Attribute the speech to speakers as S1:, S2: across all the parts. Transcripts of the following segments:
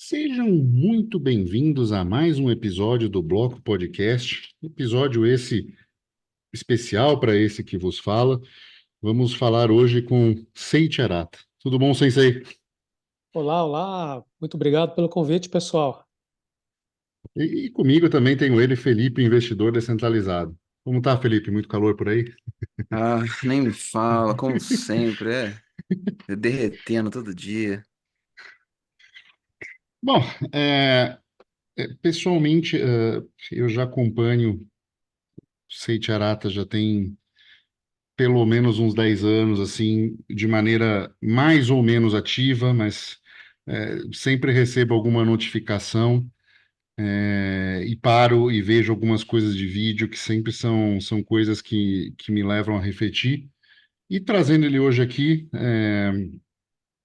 S1: Sejam muito bem-vindos a mais um episódio do Bloco Podcast. Episódio esse especial para esse que vos fala. Vamos falar hoje com Seiichi Arata. Tudo bom, Sensei?
S2: Olá, olá. Muito obrigado pelo convite, pessoal.
S1: E comigo também tenho ele, Felipe, investidor descentralizado. Como tá, Felipe? Muito calor por aí?
S3: Ah, nem me fala, como sempre, derretendo todo dia.
S1: Bom, é, pessoalmente, eu já acompanho Seiichi Arata já tem pelo menos uns 10 anos, assim, de maneira mais ou menos ativa, mas sempre recebo alguma notificação e paro e vejo algumas coisas de vídeo que sempre são coisas que me levam a refletir. E trazendo ele hoje aqui,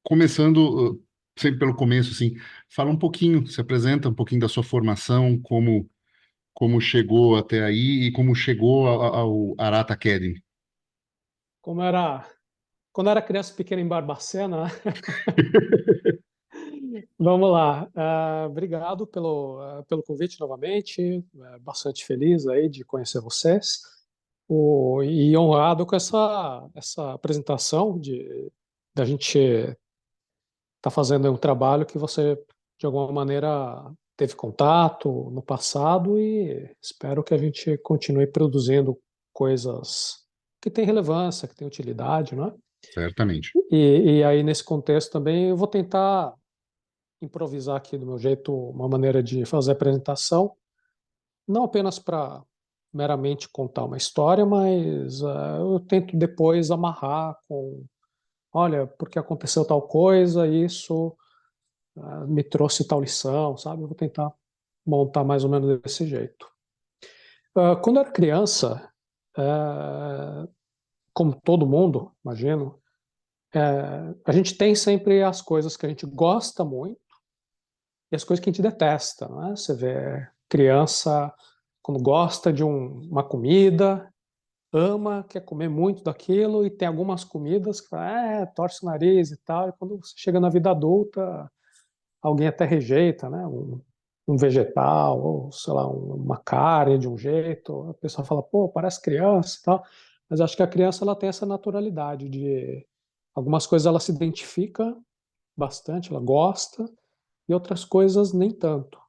S1: começando sempre pelo começo, assim, fala um pouquinho, se apresenta um pouquinho da sua formação, como chegou até aí e como chegou ao Arata Academy.
S2: Como era, quando era criança pequena em Barbacena, né? Vamos lá. Obrigado pelo convite novamente. Bastante feliz aí de conhecer vocês. E honrado com essa apresentação da gente estar fazendo um trabalho que você, de alguma maneira, teve contato no passado e espero que a gente continue produzindo coisas que têm relevância, que têm utilidade, né?
S1: Certamente.
S2: E aí, nesse contexto também, eu vou tentar improvisar aqui do meu jeito uma maneira de fazer a apresentação, não apenas para meramente contar uma história, mas eu tento depois amarrar com, olha, porque aconteceu tal coisa, isso me trouxe tal lição, sabe? Eu vou tentar montar mais ou menos desse jeito. Quando eu era criança, como todo mundo, imagino, a gente tem sempre as coisas que a gente gosta muito e as coisas que a gente detesta, né? Você vê criança quando gosta de uma comida, ama, quer comer muito daquilo e tem algumas comidas que torce o nariz e tal, e quando você chega na vida adulta, alguém até rejeita, né? Um vegetal, ou sei lá, uma carne de um jeito, a pessoa fala, pô, parece criança e tal, mas acho que a criança ela tem essa naturalidade de algumas coisas ela se identifica bastante, ela gosta, e outras coisas nem tanto.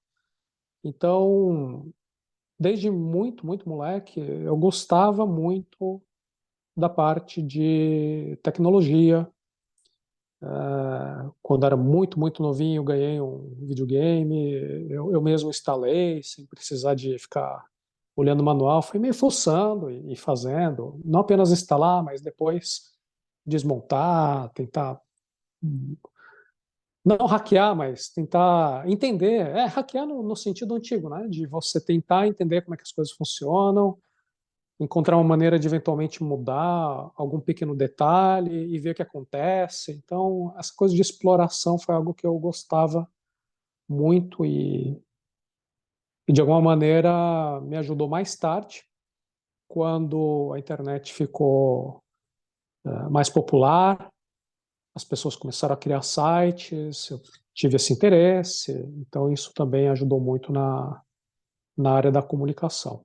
S2: Então, desde muito, muito moleque, eu gostava muito da parte de tecnologia. Quando era muito, muito novinho, eu ganhei um videogame, eu mesmo instalei, sem precisar de ficar olhando o manual, fui meio fuçando e fazendo, não apenas instalar, mas depois desmontar, tentar não hackear, mas tentar entender, hackear no sentido antigo, né? De você tentar entender como é que as coisas funcionam, encontrar uma maneira de eventualmente mudar algum pequeno detalhe e ver o que acontece. Então, essa coisa de exploração foi algo que eu gostava muito e de alguma maneira me ajudou mais tarde, quando a internet ficou mais popular, as pessoas começaram a criar sites, eu tive esse interesse, então isso também ajudou muito na área da comunicação.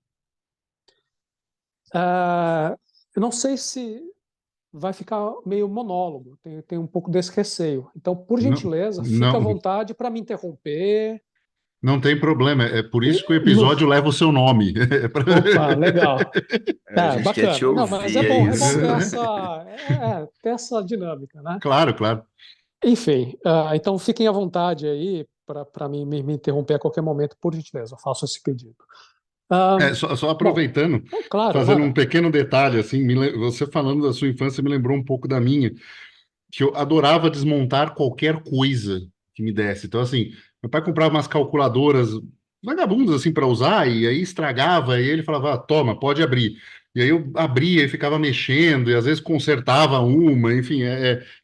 S2: Eu não sei se vai ficar meio monólogo, tem um pouco desse receio. Então, por
S1: Não,
S2: gentileza, fica à
S1: não,
S2: vontade para me interromper.
S1: não tem problema. É por isso que o
S2: No...
S1: episódio leva o seu nome.
S2: Opa, legal.
S3: A gente quer te
S2: Bacana. Não, mas
S3: ouvir, é
S2: é bom
S3: isso.
S2: ter essa dinâmica, né?
S1: Claro, claro.
S2: Enfim, então fiquem à vontade aí para me interromper a qualquer momento, por gentileza, eu faço esse pedido. Ah,
S1: Só
S2: bom,
S1: aproveitando,
S2: claro,
S1: fazendo um
S2: manda.
S1: pequeno detalhe, assim, você falando da sua infância me lembrou um pouco da minha, que eu adorava desmontar qualquer coisa que me desse. Então, assim, meu pai comprava umas calculadoras vagabundas, assim, para usar, e aí estragava, e ele falava, toma, pode abrir. E aí eu abria e ficava mexendo, e às vezes consertava uma, enfim,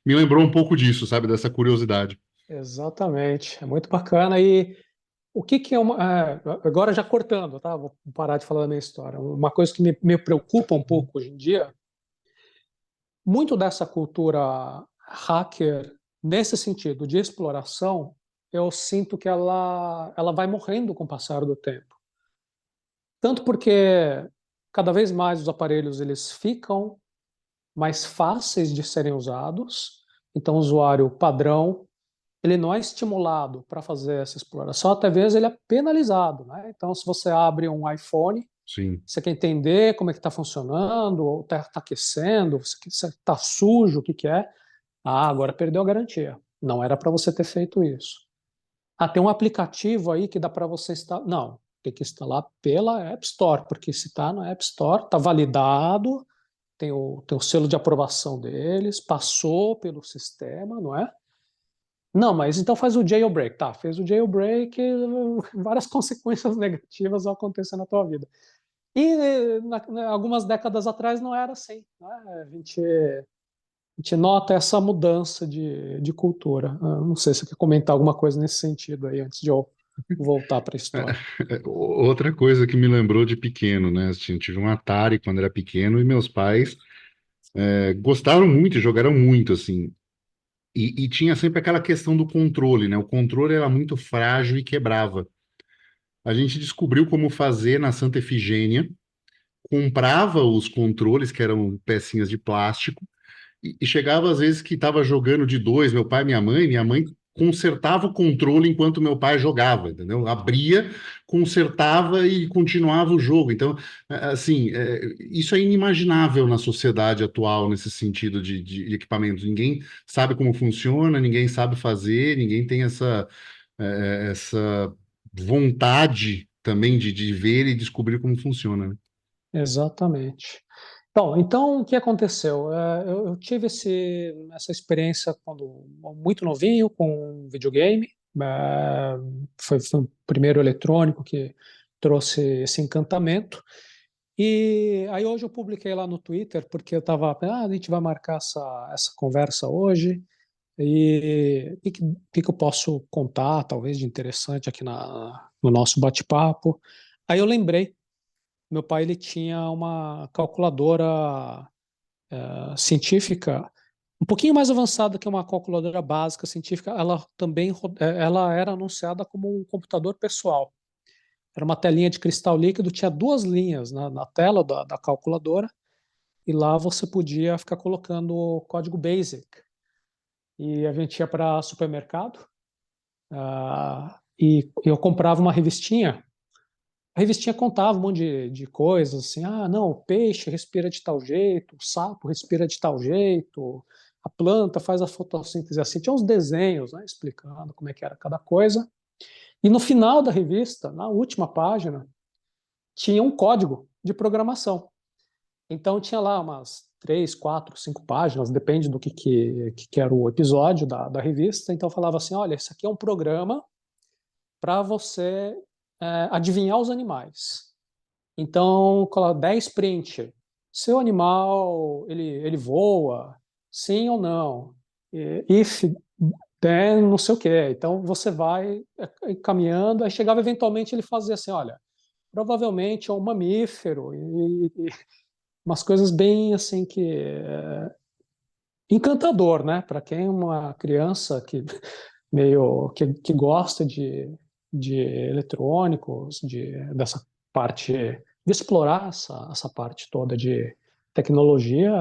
S1: me lembrou um pouco disso, sabe, dessa curiosidade.
S2: Exatamente, é muito bacana. E o que é uma. Agora já cortando, tá? Vou parar de falar da minha história. Uma coisa que me preocupa um pouco hoje em dia, muito dessa cultura hacker, nesse sentido de exploração, eu sinto que ela vai morrendo com o passar do tempo. Tanto porque cada vez mais os aparelhos eles ficam mais fáceis de serem usados, então o usuário padrão ele não é estimulado para fazer essa exploração, até vezes ele é penalizado, né? Então, se você abre um iPhone,
S1: Sim.
S2: você quer entender como é que está funcionando, ou está aquecendo, se está sujo, o que que é. Ah, agora perdeu a garantia. Não era para você ter feito isso. Ah, tem um aplicativo aí que dá para você instalar. Não, tem que instalar pela App Store, porque se está na App Store, está validado, tem o selo de aprovação deles, passou pelo sistema, não é? Não, mas então faz o jailbreak. Tá, fez o jailbreak, várias consequências negativas vão acontecer na tua vida. E algumas décadas atrás não era assim, né? A gente nota essa mudança de cultura. Não sei se você quer comentar alguma coisa nesse sentido aí, antes de eu voltar para a história.
S1: Outra coisa que me lembrou de pequeno, né? Assim, eu tive um Atari quando era pequeno e meus pais gostaram muito, jogaram muito, assim. E tinha sempre aquela questão do controle, né? O controle era muito frágil e quebrava. A gente descobriu como fazer na Santa Efigênia, comprava os controles, que eram pecinhas de plástico, e chegava às vezes que estava jogando de dois, meu pai e minha mãe consertava o controle enquanto meu pai jogava, entendeu? Abria, consertava e continuava o jogo. Então, assim, isso é inimaginável na sociedade atual, nesse sentido de equipamentos. Ninguém sabe como funciona, ninguém sabe fazer, ninguém tem essa vontade também de ver e descobrir como funciona, né?
S2: Exatamente. Bom, então o que aconteceu? Eu tive essa experiência quando muito novinho com videogame. Foi o primeiro eletrônico que trouxe esse encantamento. E aí hoje eu publiquei lá no Twitter, porque eu estava, a gente vai marcar essa conversa hoje, e o que eu posso contar, talvez, de interessante aqui no nosso bate-papo. Aí eu lembrei, meu pai ele tinha uma calculadora científica um pouquinho mais avançada que uma calculadora básica científica. Ela também ela era anunciada como um computador pessoal. Era uma telinha de cristal líquido, tinha duas linhas na tela da calculadora, e lá você podia ficar colocando o código BASIC. E a gente ia para supermercado, e eu comprava uma revistinha. A revistinha contava um monte de coisas, assim, não, o peixe respira de tal jeito, o sapo respira de tal jeito, a planta faz a fotossíntese assim. Tinha uns desenhos, né, explicando como é que era cada coisa. E no final da revista, na última página, tinha um código de programação. Então tinha lá umas 3, 4, 5 páginas, depende do que era o episódio da revista. Então falava assim, olha, esse aqui é um programa para você adivinhar os animais. Então, 10 print. Seu animal, ele voa? Sim ou não? If, then, não sei o quê. Então, você vai caminhando, aí chegava eventualmente ele fazia assim, olha, provavelmente é um mamífero, e umas coisas bem assim que encantador, né? Para quem é uma criança que meio que gosta de eletrônicos, dessa parte, de explorar essa parte toda de tecnologia,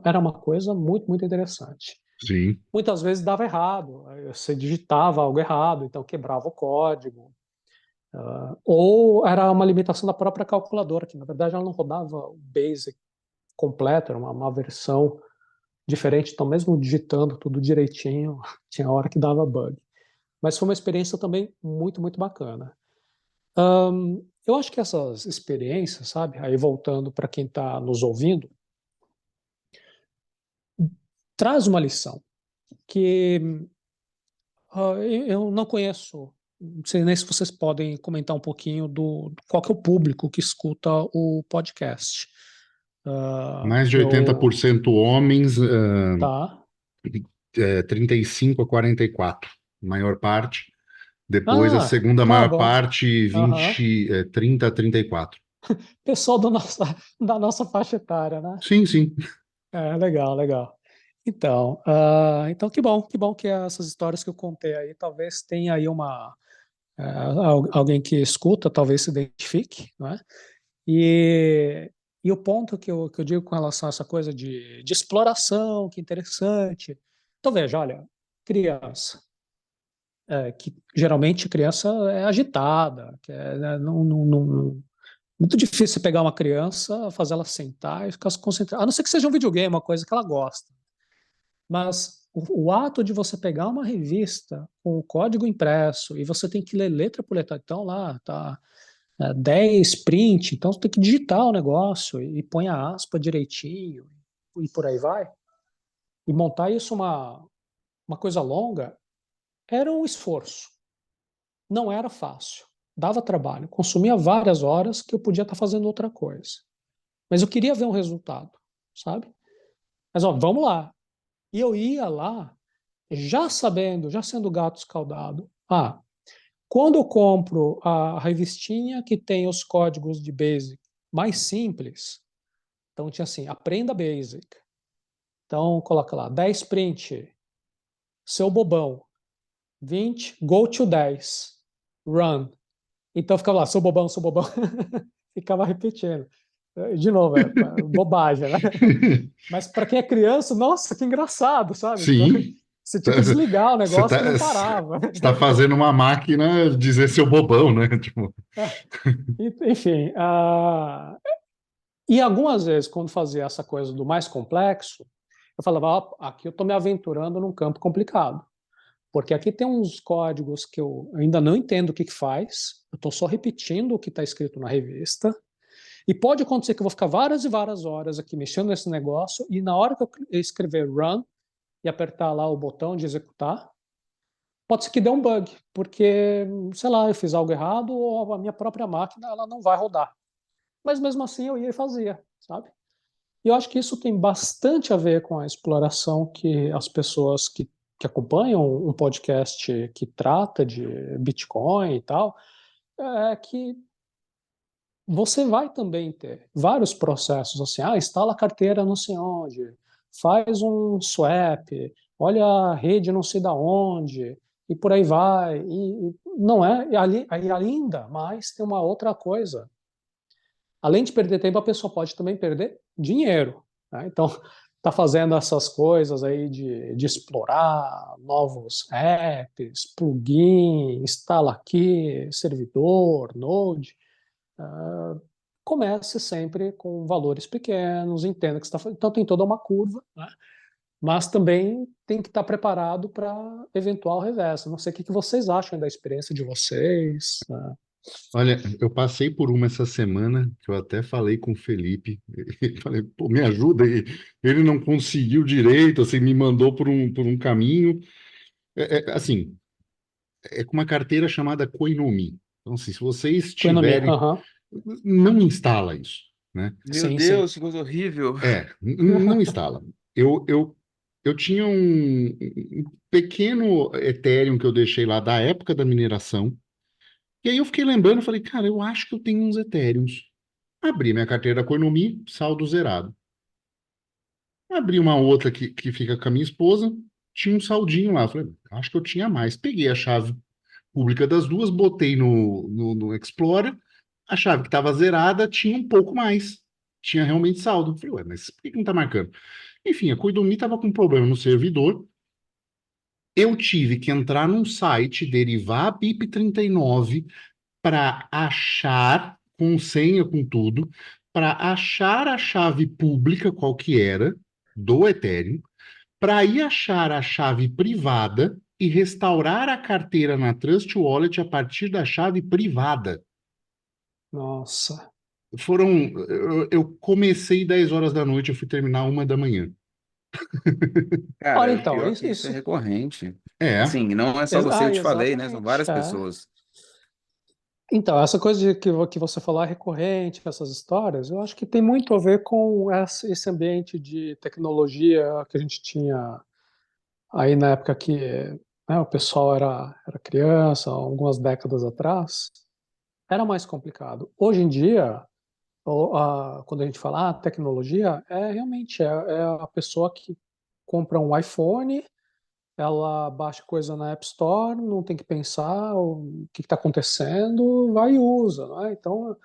S2: era uma coisa muito, muito interessante.
S1: Sim.
S2: Muitas vezes dava errado, você digitava algo errado, então quebrava o código, ou era uma limitação da própria calculadora, que na verdade ela não rodava o BASIC completo, era uma versão diferente, então mesmo digitando tudo direitinho, tinha hora que dava bug. Mas foi uma experiência também muito, muito bacana. Eu acho que essas experiências, sabe, aí voltando para quem está nos ouvindo, traz uma lição que eu não conheço, não sei nem se vocês podem comentar um pouquinho do qual que é o público que escuta o podcast.
S1: Mais de
S2: Eu
S1: 80% homens,
S2: tá.
S1: 35 a 44, maior parte. Depois, a
S2: Ah,
S1: segunda
S2: tá
S1: maior
S2: bom.
S1: parte,
S2: Aham.
S1: 30 a 34.
S2: Pessoal da nossa faixa etária, né?
S1: Sim, sim.
S2: Legal, legal. Então que bom que essas histórias que eu contei aí, talvez tenha aí alguém que escuta, talvez se identifique, não é? E, e o ponto que eu digo com relação a essa coisa de exploração, que é interessante. Então veja, olha, criança, que geralmente criança é agitada, que é, né, muito difícil você pegar uma criança, fazer ela sentar e ficar se concentrada, a não ser que seja um videogame, uma coisa que ela gosta. Mas o ato de você pegar uma revista com o código impresso e você tem que ler letra por letra, então lá tá 10 print, então você tem que digitar o negócio e põe a aspa direitinho e por aí vai. E montar isso uma coisa longa era um esforço. Não era fácil. Dava trabalho. Consumia várias horas que eu podia estar fazendo outra coisa. Mas eu queria ver um resultado, sabe? Mas ó, vamos lá. E eu ia lá já sabendo, já sendo gato escaldado. Quando eu compro a revistinha que tem os códigos de Basic mais simples, então tinha assim, aprenda Basic. Então coloca lá, 10 print, seu bobão, 20, go to 10, run. Então ficava lá, sou bobão, ficava repetindo. De novo, bobagem, né? Mas para quem é criança, nossa, que engraçado, sabe? Então,
S1: Sim,
S2: você tinha que desligar o negócio que não
S1: você
S2: parava.
S1: tá fazendo uma máquina dizer seu bobão, né? Tipo,
S2: Enfim, e algumas vezes, quando fazia essa coisa do mais complexo, eu falava, ó, aqui eu estou me aventurando num campo complicado, porque aqui tem uns códigos que eu ainda não entendo o que faz, eu estou só repetindo o que está escrito na revista, e pode acontecer que eu vou ficar várias e várias horas aqui mexendo nesse negócio, e na hora que eu escrever run e apertar lá o botão de executar, pode ser que dê um bug, porque, sei lá, eu fiz algo errado ou a minha própria máquina ela não vai rodar. Mas mesmo assim eu ia e fazia, sabe? E eu acho que isso tem bastante a ver com a exploração que as pessoas que acompanham um podcast que trata de Bitcoin e tal, que você vai também ter vários processos assim, instala a carteira não sei onde, faz um swap, olha a rede não sei da onde, e por aí vai. E não é, e ainda mais tem uma outra coisa. Além de perder tempo, a pessoa pode também perder dinheiro, né? Então, está fazendo essas coisas aí de explorar novos apps, plugin, instala aqui, servidor, node. Comece sempre com valores pequenos, entenda que você está fazendo. Então, tem toda uma curva, né? Mas também tem que estar preparado para eventual revés. Não sei o que vocês acham da experiência de vocês, né?
S1: olha, eu passei por uma essa semana que eu até falei com o Felipe. Falei, pô, me ajuda aí. Ele não conseguiu direito, assim, me mandou por um caminho. Assim, é com uma carteira chamada Coinomi. Então, assim, se vocês
S2: Economia,
S1: tiverem, não instala isso, né?
S3: Meu
S2: sim, sim.
S3: Deus, que coisa horrível.
S1: Não instala. Eu tinha um pequeno Ethereum que eu deixei lá da época da mineração. E aí eu fiquei lembrando, falei, cara, eu acho que eu tenho uns Ethereums. Abri minha carteira Coinomi, saldo zerado. Abri uma outra que fica com a minha esposa, tinha um saldinho lá. Falei, acho que eu tinha mais. Peguei a chave pública das duas, botei no Explorer, a chave que estava zerada tinha um pouco mais. Tinha realmente saldo. Falei, ué, mas por que não está marcando? Enfim, a Coinomi estava com um problema no servidor. Eu tive que entrar num site, derivar a BIP39 para achar, com senha, com tudo, para achar a chave pública, qual que era, do Ethereum, para ir achar a chave privada e restaurar a carteira na Trust Wallet a partir da chave privada.
S2: Nossa.
S1: Eu comecei 10 horas da noite, eu fui terminar 1 da manhã.
S2: Olha,
S3: Cara, o
S2: então,
S3: pior é
S2: isso,
S3: que isso é
S2: isso
S3: recorrente.
S1: É,
S3: Assim, não é só você, eu te falei, né? São
S2: exatamente.
S3: várias pessoas.
S2: Então, essa coisa que você falou é recorrente, essas histórias, eu acho que tem muito a ver com esse ambiente de tecnologia que a gente tinha aí na época que, né, o pessoal era criança, algumas décadas atrás, era mais complicado. Hoje em dia, quando a gente fala tecnologia, realmente é a pessoa que compra um iPhone, ela baixa coisa na App Store, não tem que pensar o que está acontecendo, vai e usa, né? Então,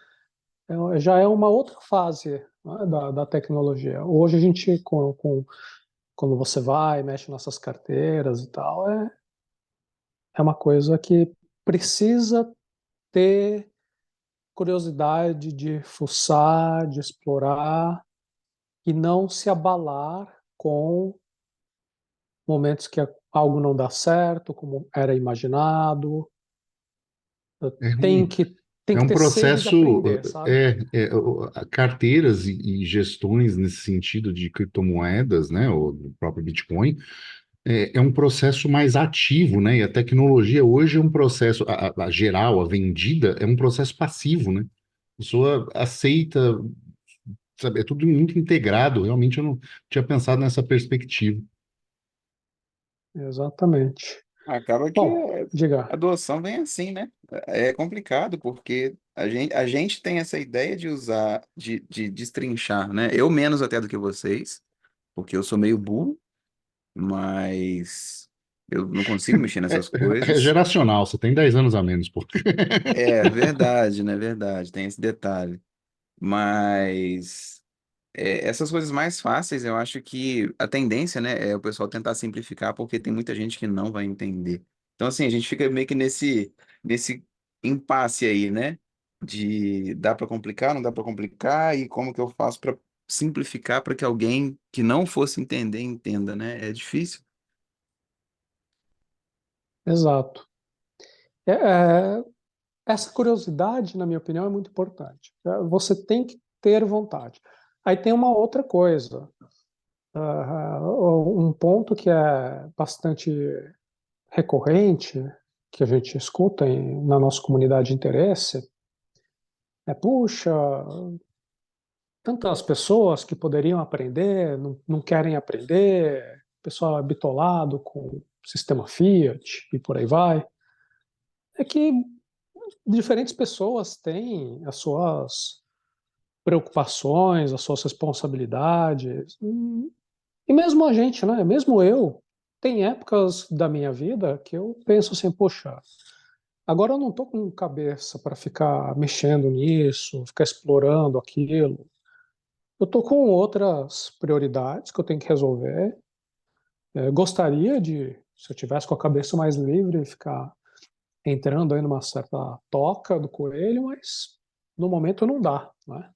S2: já é uma outra fase, né, da tecnologia. Hoje a gente, quando você vai, mexe nessas carteiras e tal, é uma coisa que precisa ter curiosidade de fuçar, de explorar e não se abalar com momentos que algo não dá certo, como era imaginado.
S1: É
S2: Tem
S1: um,
S2: que, tem
S1: é
S2: que
S1: um
S2: ter sede de
S1: processo,
S2: aprender, sabe?
S1: carteiras e gestões nesse sentido de criptomoedas, né, ou do próprio Bitcoin, é um processo mais ativo, né? E a tecnologia hoje é um processo, a geral, a vendida, é um processo passivo, né? A pessoa aceita, sabe? É tudo muito integrado. Realmente eu não tinha pensado nessa perspectiva.
S2: Exatamente.
S3: Acaba que
S2: Bom,
S3: a
S2: diga.
S3: adoção vem assim, né? É complicado, porque a gente tem essa ideia de usar, de destrinchar, né? Eu menos até do que vocês, porque eu sou meio burro, mas eu não consigo mexer
S1: É,
S3: nessas
S1: é
S3: coisas.
S1: geracional, você tem 10 anos a menos, pô.
S3: É verdade, né? Verdade, tem esse detalhe. Mas essas coisas mais fáceis, eu acho que a tendência, né, é o pessoal tentar simplificar, porque tem muita gente que não vai entender. Então, assim, a gente fica meio que nesse impasse aí, né? De dá para complicar, não dá para complicar, e como que eu faço para simplificar para que alguém que não fosse entender entenda, né? É difícil.
S2: Exato. É, é, essa curiosidade, na minha opinião, é muito importante. Você tem que ter vontade. Aí tem uma outra coisa. Um ponto que é bastante recorrente, que a gente escuta na nossa comunidade de interesse, puxa, tantas pessoas que poderiam aprender, não querem aprender, pessoal é bitolado com o sistema Fiat e por aí vai. É que diferentes pessoas têm as suas preocupações, as suas responsabilidades. E mesmo a gente, né? Mesmo eu, tem épocas da minha vida que eu penso assim, poxa, agora eu não estou com cabeça para ficar mexendo nisso, ficar explorando aquilo. Eu estou com outras prioridades que eu tenho que resolver. Gostaria de, se eu tivesse com a cabeça mais livre, ficar entrando aí numa certa toca do coelho, mas no momento não dá, né?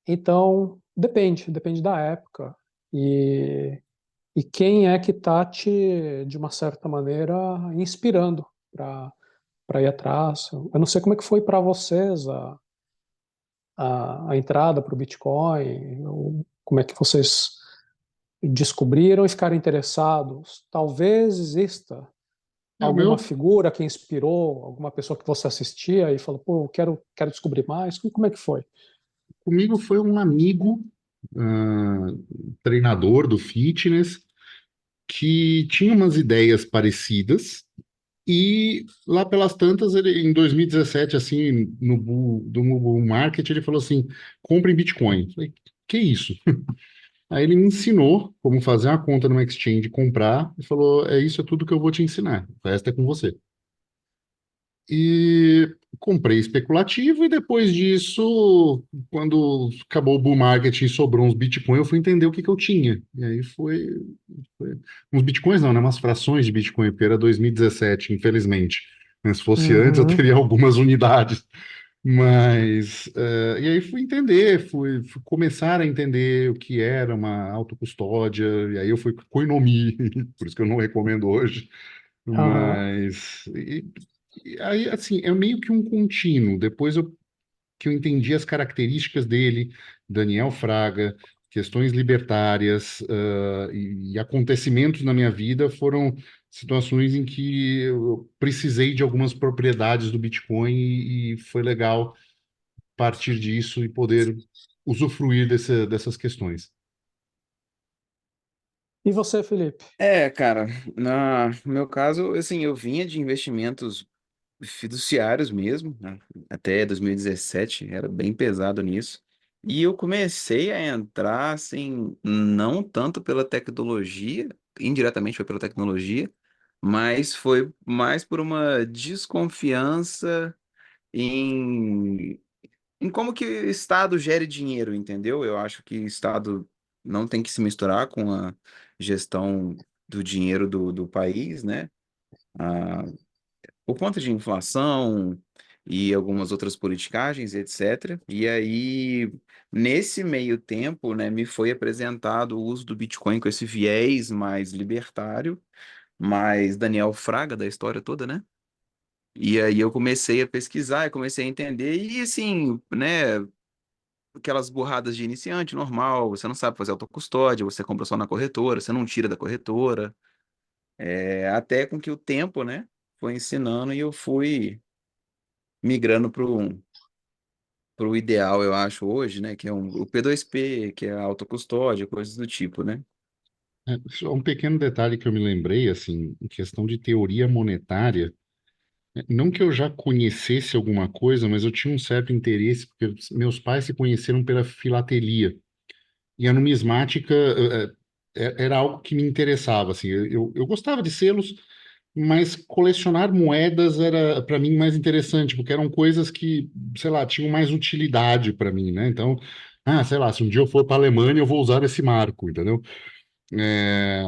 S2: Então, depende da época. E, e quem é que está te, de uma certa maneira, inspirando para ir atrás. Eu não sei como é que foi para vocês a entrada para o Bitcoin, ou como é que vocês descobriram e ficaram interessados. Talvez exista
S1: É, o
S2: alguma
S1: meu,
S2: figura que inspirou, alguma pessoa que você assistia e falou, pô, eu quero descobrir mais. Como é que foi?
S1: comigo foi um amigo, treinador do fitness, que tinha umas ideias parecidas. E lá pelas tantas, ele, em 2017, assim, no bull market, ele falou assim: compre em Bitcoin. Eu falei, que isso? Aí ele me ensinou como fazer uma conta numa exchange, comprar, e falou: é isso, é tudo que eu vou te ensinar. O resto é com você. E comprei especulativo, e depois disso, quando acabou o bull market e sobrou uns Bitcoin, eu fui entender o que que eu tinha. E aí foi uns Bitcoins não, né? Umas frações de Bitcoin, porque era 2017, infelizmente. Mas se fosse antes, eu
S2: Uhum,
S1: teria algumas unidades. Mas, e aí fui entender, fui começar a entender o que era uma autocustódia, e aí eu fui com Coinomi, por isso que eu não recomendo hoje.
S2: aham,
S1: Mas e aí, assim, é meio que um contínuo. Depois que eu entendi as características dele, Daniel Fraga, questões libertárias, e acontecimentos na minha vida foram situações em que eu precisei de algumas propriedades do Bitcoin e foi legal partir disso e poder usufruir dessas questões.
S2: E você, Felipe?
S3: Cara, no meu caso, assim, eu vinha de investimentos fiduciários mesmo, né? Até 2017, era bem pesado nisso. E eu comecei a entrar, assim, não tanto pela tecnologia, indiretamente foi pela tecnologia, mas foi mais por uma desconfiança em, em como que o Estado gere dinheiro, entendeu? Eu acho que o Estado não tem que se misturar com a gestão do dinheiro do país, né? Ah, por conta de inflação e algumas outras politicagens, etc. E aí, nesse meio tempo, né, me foi apresentado o uso do Bitcoin com esse viés mais libertário, mais Daniel Fraga da história toda, né? E aí eu comecei a pesquisar, eu comecei a entender, e assim, né, aquelas burradas de iniciante normal, você não sabe fazer autocustódia, você compra só na corretora, você não tira da corretora, até com que o tempo, né, foi ensinando e eu fui migrando para o ideal, eu acho, hoje, né? Que é o P2P, que é a autocustódia, coisas do tipo, né?
S1: Só um pequeno detalhe que eu me lembrei, assim, em questão de teoria monetária, não que eu já conhecesse alguma coisa, mas eu tinha um certo interesse, porque meus pais se conheceram pela filatelia. E a numismática era algo que me interessava, assim. Eu gostava de selos, mas colecionar moedas era, para mim, mais interessante, porque eram coisas que, sei lá, tinham mais utilidade para mim, né? Então, sei lá, se um dia eu for para a Alemanha, eu vou usar esse marco, entendeu? É,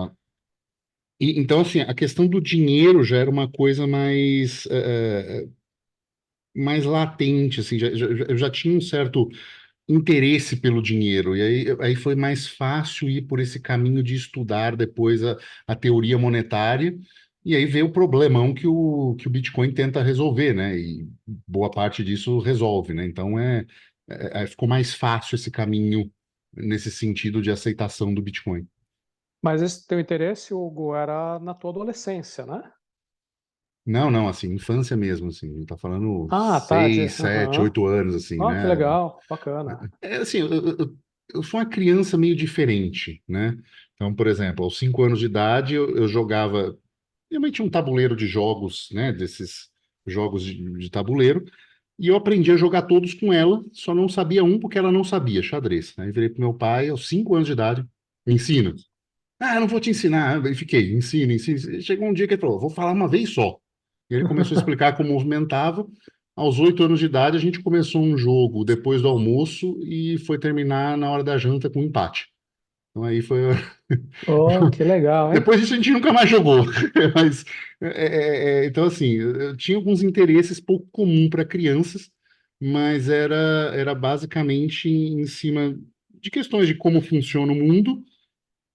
S1: então, assim, a questão do dinheiro já era uma coisa mais latente, assim, eu já tinha um certo interesse pelo dinheiro, e aí foi mais fácil ir por esse caminho de estudar depois a teoria monetária, e aí veio o problemão que o Bitcoin tenta resolver, né? E boa parte disso resolve, né? Então ficou mais fácil esse caminho nesse sentido de aceitação do Bitcoin.
S2: Mas esse teu interesse, Hugo, era na tua adolescência, né?
S1: Não, não, assim, infância mesmo, assim, a gente tá falando
S2: Ah, tá.
S1: 6, 7, 8 anos, assim,
S2: Ah, que
S1: né?
S2: legal, bacana.
S1: Assim, eu sou uma criança meio diferente, né? Então, por exemplo, aos 5 anos de idade, eu jogava. Minha mãe tinha um tabuleiro de jogos, né? Desses jogos de tabuleiro, e eu aprendi a jogar todos com ela, só não sabia um porque ela não sabia, xadrez. Aí virei pro meu pai, aos 5 anos de idade, me ensina. Ah, eu não vou te ensinar. Eu fiquei, ensina, ensina. Chegou um dia que ele falou, vou falar uma vez só. E ele começou a explicar como movimentava. Aos 8 anos de idade, a gente começou um jogo depois do almoço e foi terminar na hora da janta com empate. Então aí foi.
S2: Oh, que legal, hein?
S1: Depois disso a gente nunca mais jogou. Mas, então, assim, eu tinha alguns interesses pouco comum para crianças, mas era basicamente em cima de questões de como funciona o mundo,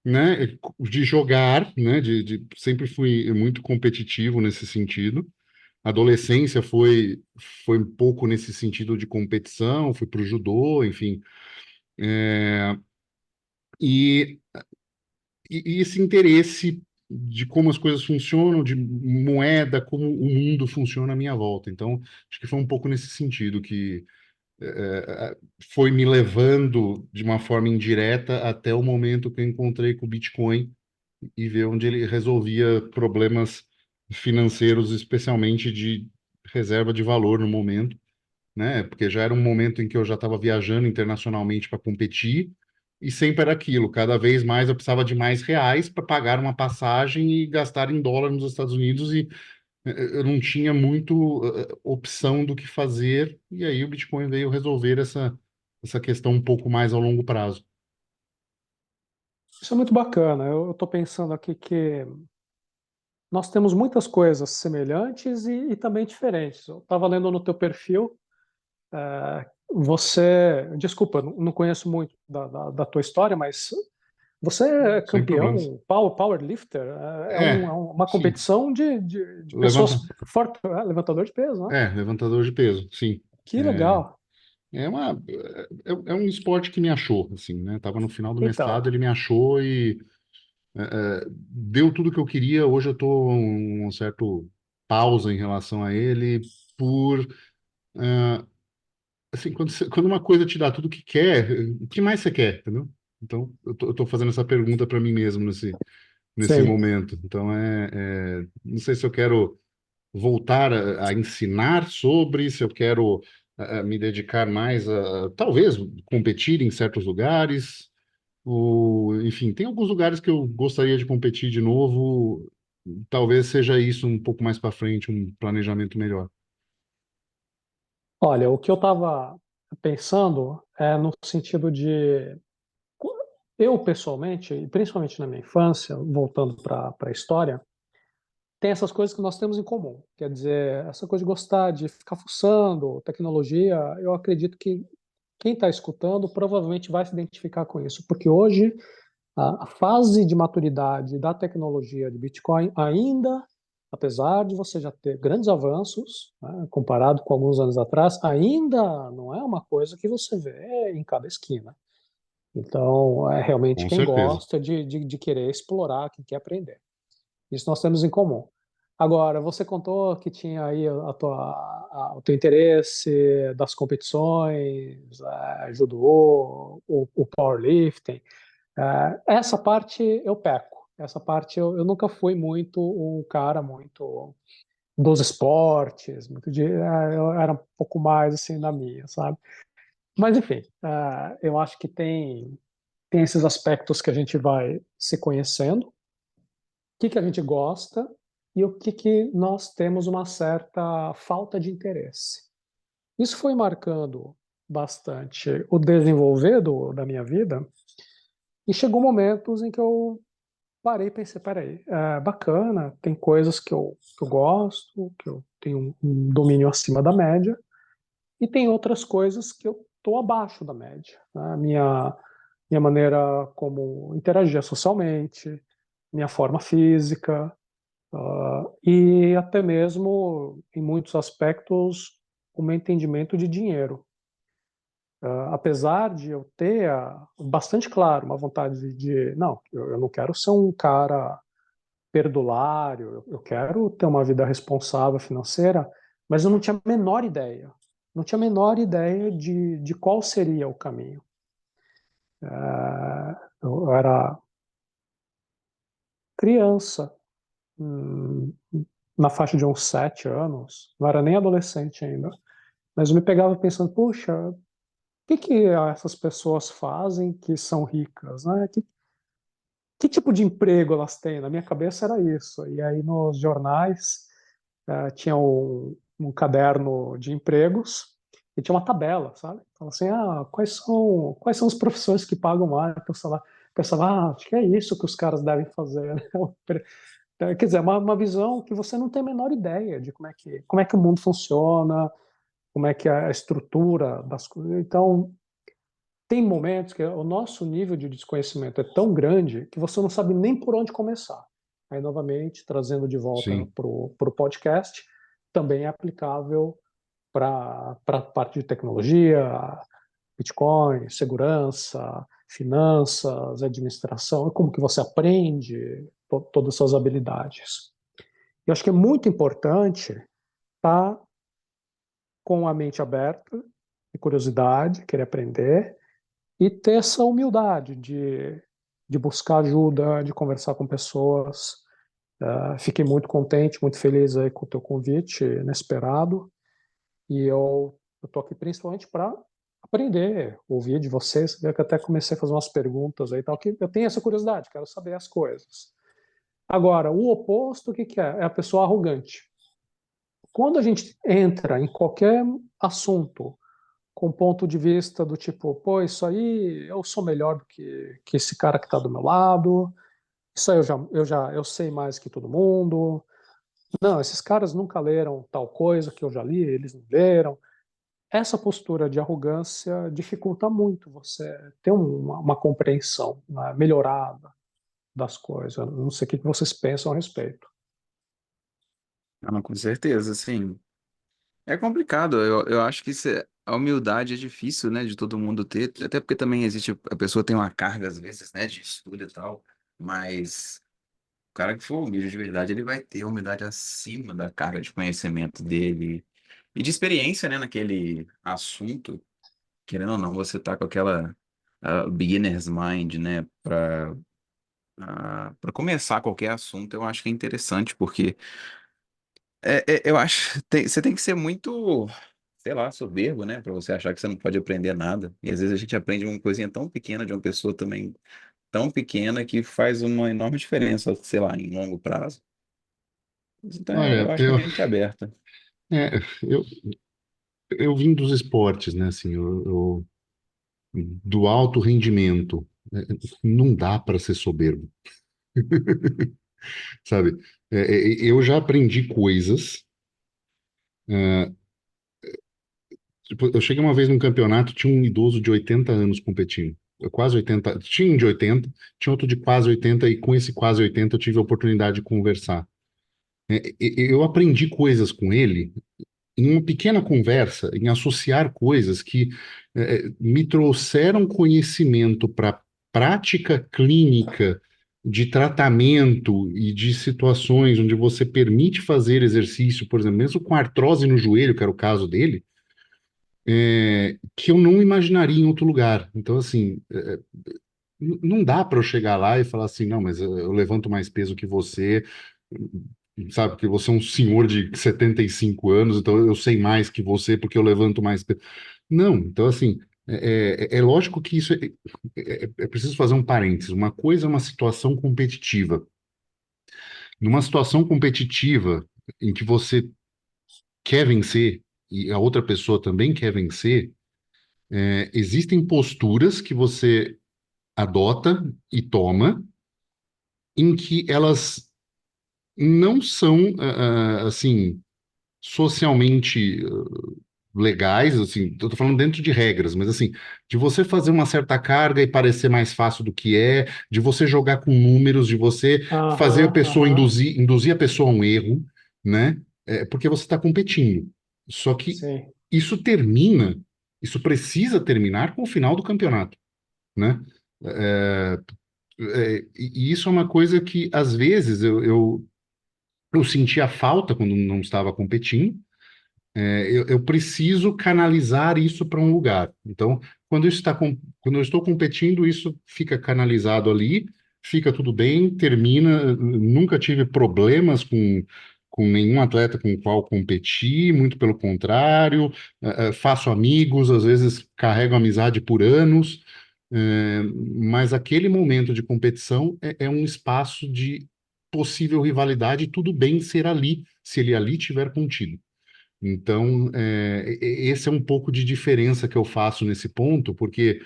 S1: né, de jogar, né, sempre fui muito competitivo nesse sentido. A adolescência foi um pouco nesse sentido de competição, fui para o judô, enfim. E, e esse interesse de como as coisas funcionam, de moeda, como o mundo funciona à minha volta. Então, acho que foi um pouco nesse sentido que foi me levando de uma forma indireta até o momento que eu encontrei com o Bitcoin e ver onde ele resolvia problemas financeiros, especialmente de reserva de valor no momento, né? Porque já era um momento em que eu já estava viajando internacionalmente para competir e sempre era aquilo. Cada vez mais eu precisava de mais reais para pagar uma passagem e gastar em dólar nos Estados Unidos e eu não tinha muito opção do que fazer. E aí o Bitcoin veio resolver essa questão um pouco mais ao longo prazo.
S2: Isso é muito bacana. Eu estou pensando aqui que nós temos muitas coisas semelhantes e também diferentes. Eu estava lendo no teu perfil, desculpa, não conheço muito da tua história, mas você é
S1: Sem problemas.
S2: campeão powerlifter, é
S1: É,
S2: uma
S1: sim.
S2: competição de pessoas
S1: Levanta.
S2: fortes, levantador de peso, né?
S1: Levantador de peso, sim.
S2: Que
S1: É,
S2: legal.
S1: é um esporte que me achou, assim, né? Tava no final do mestrado,
S2: Então,
S1: ele me achou e deu tudo que eu queria. Hoje eu tô um certo pausa em relação a ele por, assim, quando uma coisa te dá tudo que quer, o que mais você quer, entendeu? Então, eu tô fazendo essa pergunta para mim mesmo nesse
S2: sei.
S1: momento. Então, não sei se eu quero voltar a ensinar sobre, se eu quero me dedicar mais a, talvez, competir em certos lugares, ou, enfim, tem alguns lugares que eu gostaria de competir de novo, talvez seja isso um pouco mais para frente, um planejamento melhor.
S2: Olha, o que eu estava pensando é no sentido de eu pessoalmente, e principalmente na minha infância, voltando para a história, tem essas coisas que nós temos em comum. Quer dizer, essa coisa de gostar de ficar fuçando, tecnologia, eu acredito que quem está escutando provavelmente vai se identificar com isso, porque hoje a fase de maturidade da tecnologia de Bitcoin ainda, apesar de você já ter grandes avanços, né, comparado com alguns anos atrás, ainda não é uma coisa que você vê em cada esquina. Então, é realmente
S1: Com
S2: quem
S1: certeza.
S2: gosta de querer explorar, quem quer aprender. Isso nós temos em comum. Agora, você contou que tinha aí o teu interesse das competições, judô, o powerlifting. Essa parte eu peco. Essa parte eu nunca fui muito um cara muito dos esportes, eu era um pouco mais assim na minha, sabe? Mas enfim, eu acho que tem esses aspectos que a gente vai se conhecendo, o que a gente gosta e o que nós temos uma certa falta de interesse. Isso foi marcando bastante o desenvolver da minha vida e chegou momentos em que eu parei e pensei, peraí, bacana, tem coisas que eu gosto, que eu tenho um domínio acima da média, e tem outras coisas que eu estou abaixo da média. Né? Minha maneira como interagir socialmente, minha forma física, e até mesmo, em muitos aspectos, o meu entendimento de dinheiro. Apesar de eu ter bastante claro uma vontade não, eu não quero ser um cara perdulário, eu quero ter uma vida responsável financeira, mas eu não tinha a menor ideia. Não tinha a menor ideia de qual seria o caminho. Eu era criança, hum, na faixa de uns 7 anos, não era nem adolescente ainda, mas eu me pegava pensando, puxa, o que essas pessoas fazem que são ricas, né? Que tipo de emprego elas têm? Na minha cabeça era isso. E aí nos jornais tinha um caderno de empregos e tinha uma tabela, sabe? Falava assim, quais são as profissões que pagam mais? Pensava, acho que é isso que os caras devem fazer. Né? Quer dizer, uma visão que você não tem a menor ideia de como é que o mundo funciona, como é que é a estrutura das coisas. Então, tem momentos que o nosso nível de desconhecimento é tão grande que você não sabe nem por onde começar. Aí, novamente, trazendo de volta
S1: Sim.
S2: para o podcast, também é aplicável para a parte de tecnologia, Bitcoin, segurança, finanças, administração, como que você aprende todas essas habilidades. Eu acho que é muito importante estar com a mente aberta e curiosidade, querer aprender, e ter essa humildade de buscar ajuda, de conversar com pessoas. Fiquei muito contente, muito feliz aí com o teu convite inesperado. E eu estou aqui principalmente para aprender, ouvir de vocês. Eu que até comecei a fazer umas perguntas aí, tal, que eu tenho essa curiosidade, quero saber as coisas. Agora, o oposto, o que é? É a pessoa arrogante. Quando a gente entra em qualquer assunto com ponto de vista do tipo, pô, isso aí eu sou melhor do que esse cara que está do meu lado, isso aí eu sei mais que todo mundo. Não, esses caras nunca leram tal coisa que eu já li, eles não leram. Essa postura de arrogância dificulta muito você ter uma compreensão, né, melhorada das coisas. Não sei o que vocês pensam a respeito.
S3: Não, com certeza, sim. É complicado, eu acho que a humildade é difícil, né, de todo mundo ter, até porque também existe, a pessoa tem uma carga, às vezes, né, de estudo e tal, mas o cara que for humilde de verdade, ele vai ter humildade acima da carga de conhecimento dele e de experiência, né, naquele assunto, querendo ou não, você tá com aquela beginner's mind, né, para começar qualquer assunto, eu acho que é interessante, porque eu acho, você tem que ser muito sei lá, soberbo, né? Para você achar que você não pode aprender nada. E às vezes a gente aprende uma coisinha tão pequena de uma pessoa também tão pequena que faz uma enorme diferença, sei lá, em longo prazo. Então, eu
S1: Olha,
S3: acho que a mente é aberta.
S1: é, eu, eu vim dos esportes, né? Assim, do alto rendimento. É, não dá para ser soberbo, sabe? Eu já aprendi coisas. Tipo, eu cheguei uma vez num campeonato, tinha um idoso de 80 anos competindo. Quase 80, tinha um de 80, tinha outro de quase 80, e com esse quase 80 eu tive a oportunidade de conversar. Eu aprendi coisas com ele em uma pequena conversa, em associar coisas que me trouxeram conhecimento para prática clínica de tratamento e de situações onde você permite fazer exercício, por exemplo, mesmo com artrose no joelho, que era o caso dele, que eu não imaginaria em outro lugar. Então, assim, não dá para eu chegar lá e falar assim, não, mas eu levanto mais peso que você, sabe? Porque você é um senhor de 75 anos, então eu sei mais que você porque eu levanto mais peso. Não, então, assim, é lógico que isso é preciso fazer um parênteses. Uma coisa é uma situação competitiva. Numa situação competitiva em que você quer vencer e a outra pessoa também quer vencer, existem posturas que você adota e toma em que elas não são, assim, socialmente legais, assim, eu tô falando dentro de regras, mas assim, de você fazer uma certa carga e parecer mais fácil do que é, de você jogar com números, de você fazer a
S2: Aham,
S1: pessoa
S2: aham,
S1: induzir a pessoa a um erro, né? Porque você está competindo. Só que
S2: sim,
S1: isso termina, isso precisa terminar com o final do campeonato, né? É, e isso é uma coisa que, às vezes, eu sentia falta quando não estava competindo. Eu preciso canalizar isso para um lugar. Então, quando eu estou competindo, isso fica canalizado ali, fica tudo bem, termina. Nunca tive problemas com nenhum atleta com o qual competi, muito pelo contrário, faço amigos, às vezes carrego amizade por anos. Mas aquele momento de competição é um espaço de possível rivalidade, e tudo bem ser ali, se ele ali tiver contido. Então, esse é um pouco de diferença que eu faço nesse ponto, porque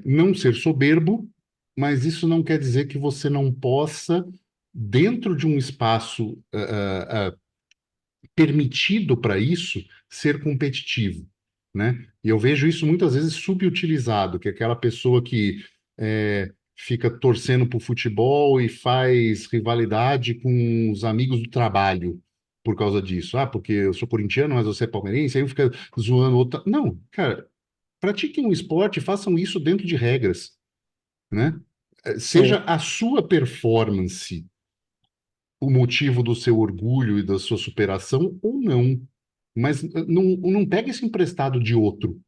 S1: não ser soberbo, mas isso não quer dizer que você não possa, dentro de um espaço permitido para isso, ser competitivo, né? E eu vejo isso muitas vezes subutilizado, que é aquela pessoa que fica torcendo para o futebol e faz rivalidade com os amigos do trabalho por causa disso. Ah, porque eu sou corintiano, mas você é palmeirense, aí um fica zoando outra. Não, cara, pratiquem um esporte, façam isso dentro de regras, né? Seja
S2: sim,
S1: a sua performance o motivo do seu orgulho e da sua superação ou não. Mas não pega isso emprestado de outro,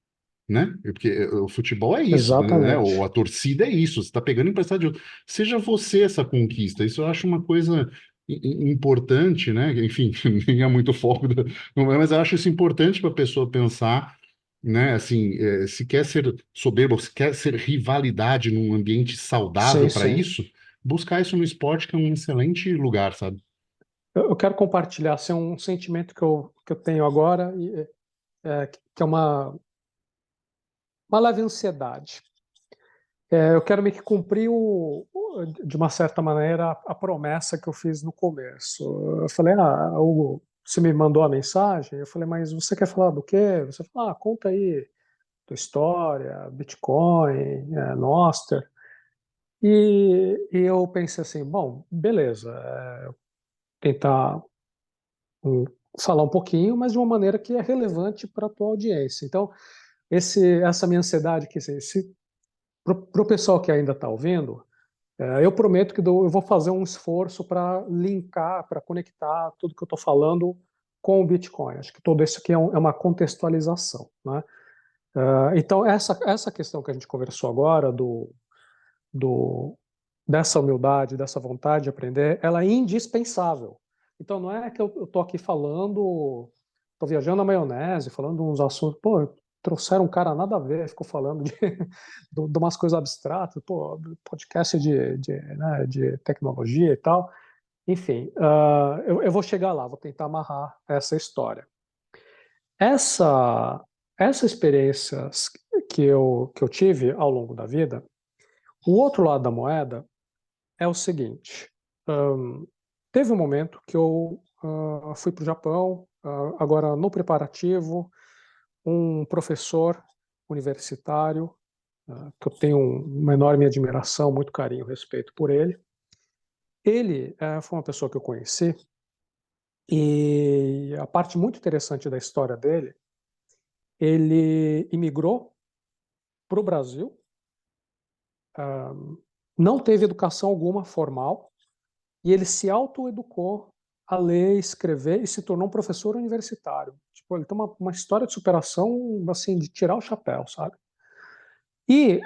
S1: né? Porque o futebol é isso, né? Ou
S2: exatamente.
S1: a torcida é isso. Você está pegando emprestado de outro. Seja você essa conquista. Isso eu acho uma coisa importante, né? Enfim, nem é muito foco, mas eu acho isso importante para a pessoa pensar, né? Assim, se quer ser soberbo, se quer ser rivalidade num ambiente saudável
S2: Sim,
S1: para
S2: sim.
S1: isso, buscar isso no esporte, que é um excelente lugar, sabe?
S2: Eu quero compartilhar assim, um sentimento que eu tenho agora, que é uma leve ansiedade. Eu quero meio que cumprir, de uma certa maneira, a promessa que eu fiz no começo. Eu falei, Hugo, você me mandou a mensagem? Eu falei, mas você quer falar do quê? Você falou, conta aí tua história, Bitcoin, Noster. E eu pensei assim, bom, beleza, tentar um, falar um pouquinho, mas de uma maneira que é relevante para a tua audiência. Então, essa minha ansiedade, que para o pessoal que ainda está ouvindo, eu prometo que eu vou fazer um esforço para linkar, para conectar tudo que eu estou falando com o Bitcoin. Acho que todo isso aqui é uma contextualização, né? Então, essa questão que a gente conversou agora, do, dessa humildade, dessa vontade de aprender, ela é indispensável. Então, não é que eu estou aqui falando tô viajando na maionese, falando de uns assuntos, pô, trouxeram um cara nada a ver, ficou falando de umas coisas abstratas, pô, podcast né, de tecnologia e tal. Enfim, eu vou chegar lá, vou tentar amarrar essa história. Essa experiência que eu tive ao longo da vida, o outro lado da moeda é o seguinte: teve um momento que eu fui para o Japão, agora no preparativo, um professor universitário, que eu tenho uma enorme admiração, muito carinho, respeito por ele. Ele foi uma pessoa que eu conheci, e a parte muito interessante da história dele, ele imigrou para o Brasil, não teve educação alguma formal, e ele se autoeducou a ler, escrever e se tornou um professor universitário. Tipo, ele tem uma história de superação, assim, de tirar o chapéu, sabe? E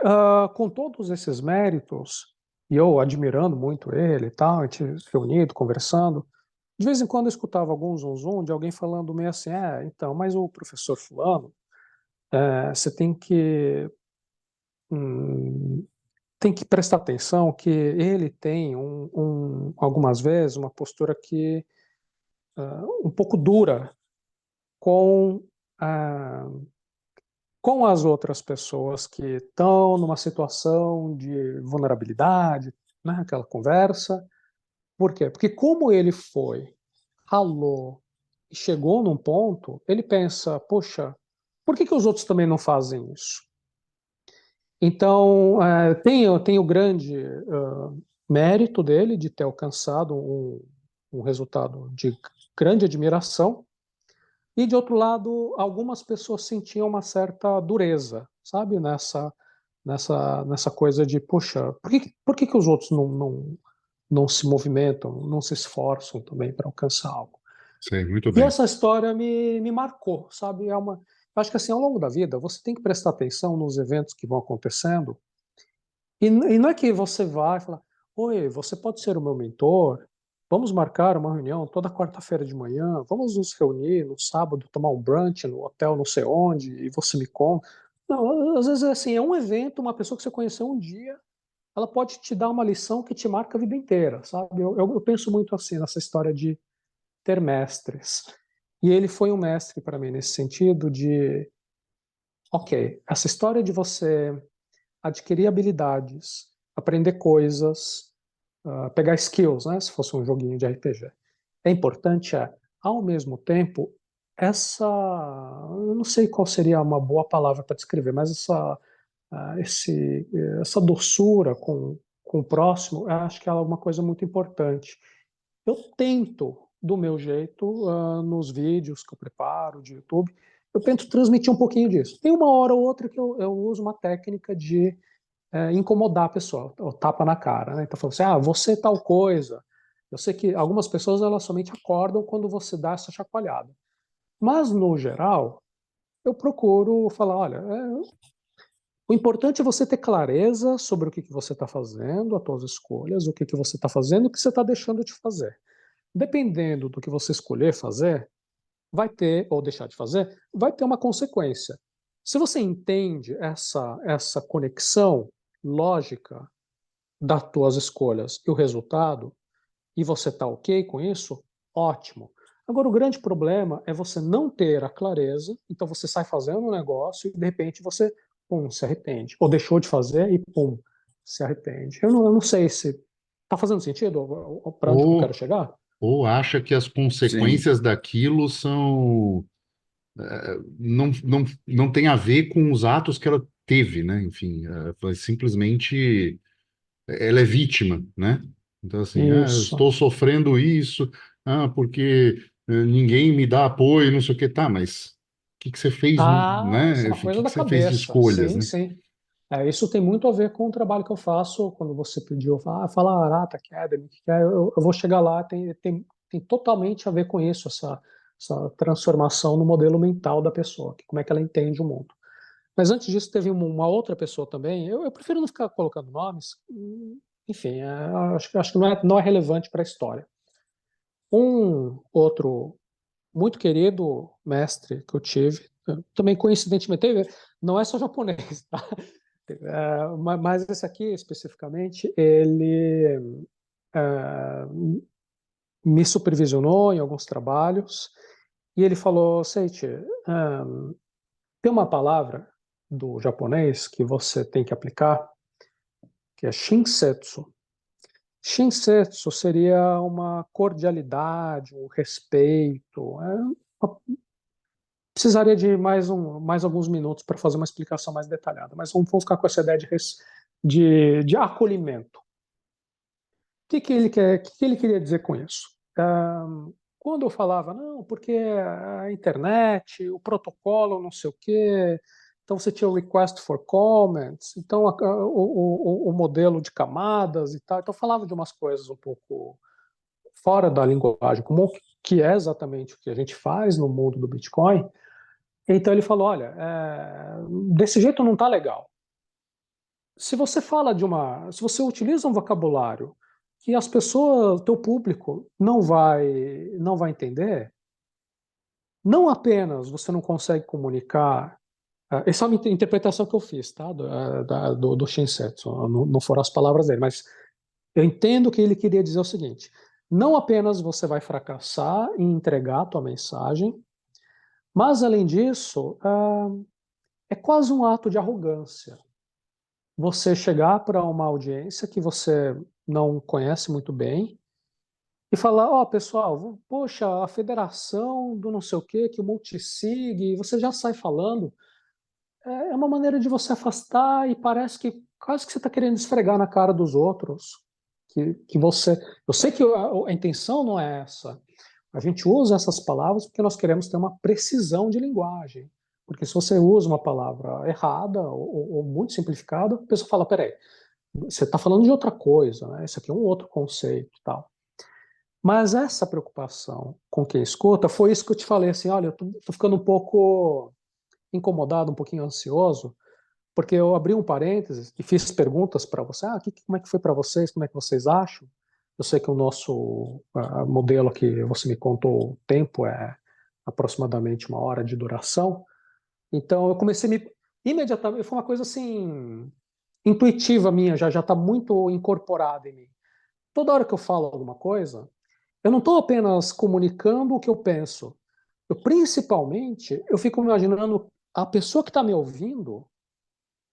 S2: com todos esses méritos, e eu admirando muito ele e tal, a gente reunido, conversando, de vez em quando eu escutava algum zum de alguém falando meio assim, então, mas o professor fulano, você tem que prestar atenção que ele tem algumas vezes uma postura que um pouco dura com com as outras pessoas que estão numa situação de vulnerabilidade, né, aquela conversa. Por quê? Porque como ele foi, ralou e chegou num ponto, ele pensa, poxa, por que os outros também não fazem isso? Então, tem o grande mérito dele de ter alcançado um resultado de grande admiração, e, de outro lado, algumas pessoas sentiam uma certa dureza, sabe? Nessa coisa de, puxa, por que os outros não se movimentam, não se esforçam também para alcançar algo?
S1: Sei, muito
S2: E
S1: bem.
S2: essa história me marcou, sabe? Eu acho que assim, ao longo da vida, você tem que prestar atenção nos eventos que vão acontecendo, e não é que você vai falar, oi, você pode ser o meu mentor, vamos marcar uma reunião toda quarta-feira de manhã, vamos nos reunir no sábado, tomar um brunch no hotel não sei onde, e você me conta. Não, às vezes é assim, é um evento, uma pessoa que você conheceu um dia, ela pode te dar uma lição que te marca a vida inteira, sabe? Eu penso muito assim, nessa história de ter mestres. E ele foi um mestre para mim nesse sentido de, ok, essa história de você adquirir habilidades, aprender coisas, pegar skills, né, se fosse um joguinho de RPG. É importante, ao mesmo tempo, eu não sei qual seria uma boa palavra para descrever, mas essa doçura com o próximo, eu acho que é uma coisa muito importante. Eu tento, do meu jeito, nos vídeos que eu preparo de YouTube, eu tento transmitir um pouquinho disso. Tem uma hora ou outra que eu uso uma técnica de incomodar a pessoa, o tapa na cara, né? Então, falando assim, você é tal coisa. Eu sei que algumas pessoas elas somente acordam quando você dá essa chacoalhada. Mas, no geral, eu procuro falar, olha, o importante é você ter clareza sobre o que você está fazendo, as suas escolhas, o que você está fazendo e o que você está deixando de fazer. Dependendo do que você escolher fazer, vai ter, ou deixar de fazer, vai ter uma consequência. Se você entende essa conexão lógica das tuas escolhas e o resultado, e você está ok com isso, ótimo. Agora, o grande problema é você não ter a clareza, então você sai fazendo um negócio e, de repente, você, pum, se arrepende. Ou deixou de fazer e, pum, se arrepende. Eu não sei se está fazendo sentido para onde que eu quero
S1: Ou,
S2: chegar?
S1: ou acha que as
S3: Sim.
S1: consequências daquilo são não tem a ver com os atos que ela teve, né? Enfim, foi simplesmente ela é vítima, né? Então, assim, eu
S2: Isso.
S1: estou sofrendo isso, porque ninguém me dá apoio, não sei o que, tá, mas o que você fez,
S2: Isso é
S1: né?
S2: uma
S1: Enfim, o
S2: coisa
S1: que
S2: da
S1: você fez de
S2: cabeça.
S1: escolhas,
S2: Sim,
S1: né?
S2: sim. Isso tem muito a ver com o trabalho que eu faço quando você pediu, fala Arata Academy, que eu vou chegar lá, tem totalmente a ver com isso, essa transformação no modelo mental da pessoa, como é que ela entende o mundo. Mas antes disso, teve uma outra pessoa também, eu prefiro não ficar colocando nomes, enfim, acho que não é relevante para a história. Um outro muito querido mestre que eu tive, também coincidentemente, não é só japonês, tá? Mas esse aqui especificamente, ele me supervisionou em alguns trabalhos e ele falou, Seiichi, tem uma palavra do japonês que você tem que aplicar, que é shinsetsu. Shinsetsu seria uma cordialidade, um respeito. Precisaria de mais alguns minutos para fazer uma explicação mais detalhada, mas vamos ficar com essa ideia de acolhimento. O que ele queria dizer com isso? Quando eu falava, não, porque a internet, o protocolo, não sei o quê, então você tinha o request for comments, então o modelo de camadas e tal, então eu falava de umas coisas um pouco fora da linguagem comum, que é exatamente o que a gente faz no mundo do Bitcoin. Então ele falou, olha, desse jeito não está legal. Se você utiliza um vocabulário que as pessoas, teu público, não vai entender, não apenas você não consegue comunicar, essa é uma interpretação que eu fiz, tá, do Shinsetsu, não foram as palavras dele, mas eu entendo que ele queria dizer o seguinte, não apenas você vai fracassar em entregar a tua mensagem, mas além disso, é quase um ato de arrogância. Você chegar para uma audiência que você não conhece muito bem e falar, ó, pessoal, poxa, a federação do não sei o quê, que o multisig, e você já sai falando, é uma maneira de você afastar e parece que quase que você está querendo esfregar na cara dos outros. Que você. Eu sei que a intenção não é essa. A gente usa essas palavras porque nós queremos ter uma precisão de linguagem. Porque se você usa uma palavra errada ou muito simplificada, a pessoa fala: peraí, você está falando de outra coisa, né? Isso aqui é um outro conceito e tal. Mas essa preocupação com quem escuta foi isso que eu te falei assim: olha, eu tô ficando um pouco incomodado, um pouquinho ansioso, porque eu abri um parênteses e fiz perguntas para você. Como é que foi para vocês? Como é que vocês acham? Eu sei que o nosso modelo que você me contou, o tempo é aproximadamente 1 hora de duração. Então eu comecei imediatamente, foi uma coisa assim intuitiva minha, já está muito incorporada em mim. Toda hora que eu falo alguma coisa, eu não estou apenas comunicando o que eu penso. Principalmente, eu fico imaginando a pessoa que está me ouvindo,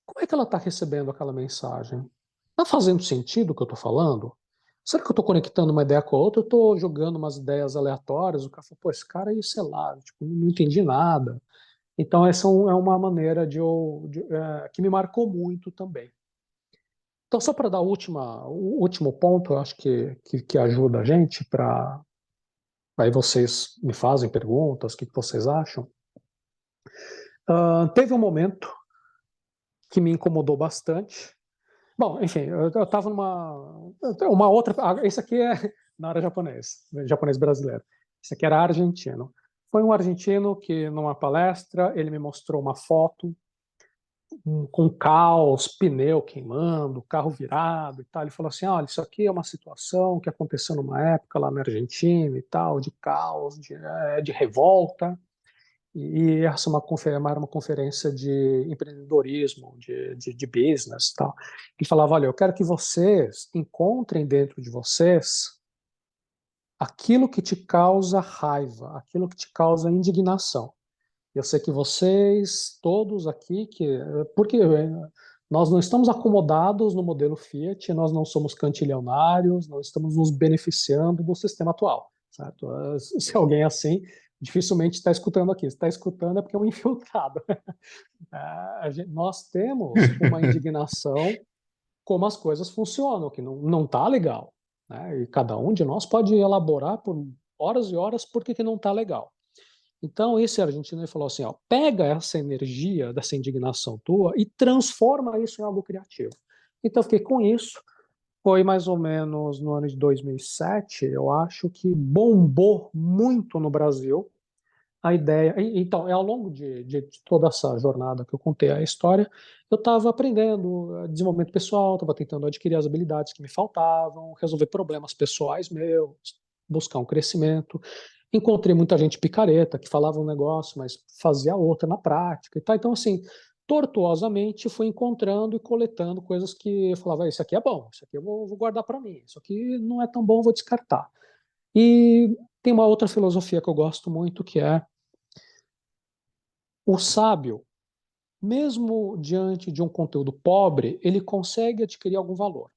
S2: como é que ela está recebendo aquela mensagem? Está fazendo sentido o que eu estou falando? Será que eu estou conectando uma ideia com a outra? Eu estou jogando umas ideias aleatórias? O cara fala, pô, esse cara aí, sei lá, tipo, não entendi nada. Então, essa é uma maneira que me marcou muito também. Então, só para dar o último ponto, eu acho que ajuda a gente para. Aí vocês me fazem perguntas, o que vocês acham? Teve um momento que me incomodou bastante. Bom, enfim, eu estava uma outra. Esse aqui é na área japonês brasileiro. Esse aqui era argentino. Foi um argentino que, numa palestra, ele me mostrou uma foto com caos, pneu queimando, carro virado e tal. Ele falou assim: olha, isso aqui é uma situação que aconteceu numa época lá na Argentina e tal, de caos, de revolta. E essa era uma conferência de empreendedorismo, de business e tal. E falava, olha, eu quero que vocês encontrem dentro de vocês aquilo que te causa raiva, aquilo que te causa indignação. Eu sei que vocês, todos aqui, porque nós não estamos acomodados no modelo Fiat, nós não somos cantilionários, não estamos nos beneficiando do sistema atual, certo? Se alguém assim, dificilmente está escutando aqui. Se está escutando é porque é um infiltrado. Nós temos uma indignação como as coisas funcionam, que não está legal, né? E cada um de nós pode elaborar por horas e horas por que não está legal. Então, esse argentino falou assim, ó, pega essa energia dessa indignação tua e transforma isso em algo criativo. Então, eu fiquei com isso. Foi mais ou menos no ano de 2007, eu acho que bombou muito no Brasil a ideia. Então, ao longo de toda essa jornada que eu contei a história, eu estava aprendendo desenvolvimento pessoal, estava tentando adquirir as habilidades que me faltavam, resolver problemas pessoais meus, buscar um crescimento. encontrei muita gente picareta, que falava um negócio, mas fazia outra na prática e tal. Então, assim, tortuosamente fui encontrando e coletando coisas que eu falava, isso aqui é bom, isso aqui eu vou guardar para mim, isso aqui não é tão bom, eu vou descartar. E tem uma outra filosofia que eu gosto muito, que é o sábio, mesmo diante de um conteúdo pobre, ele consegue adquirir algum valor.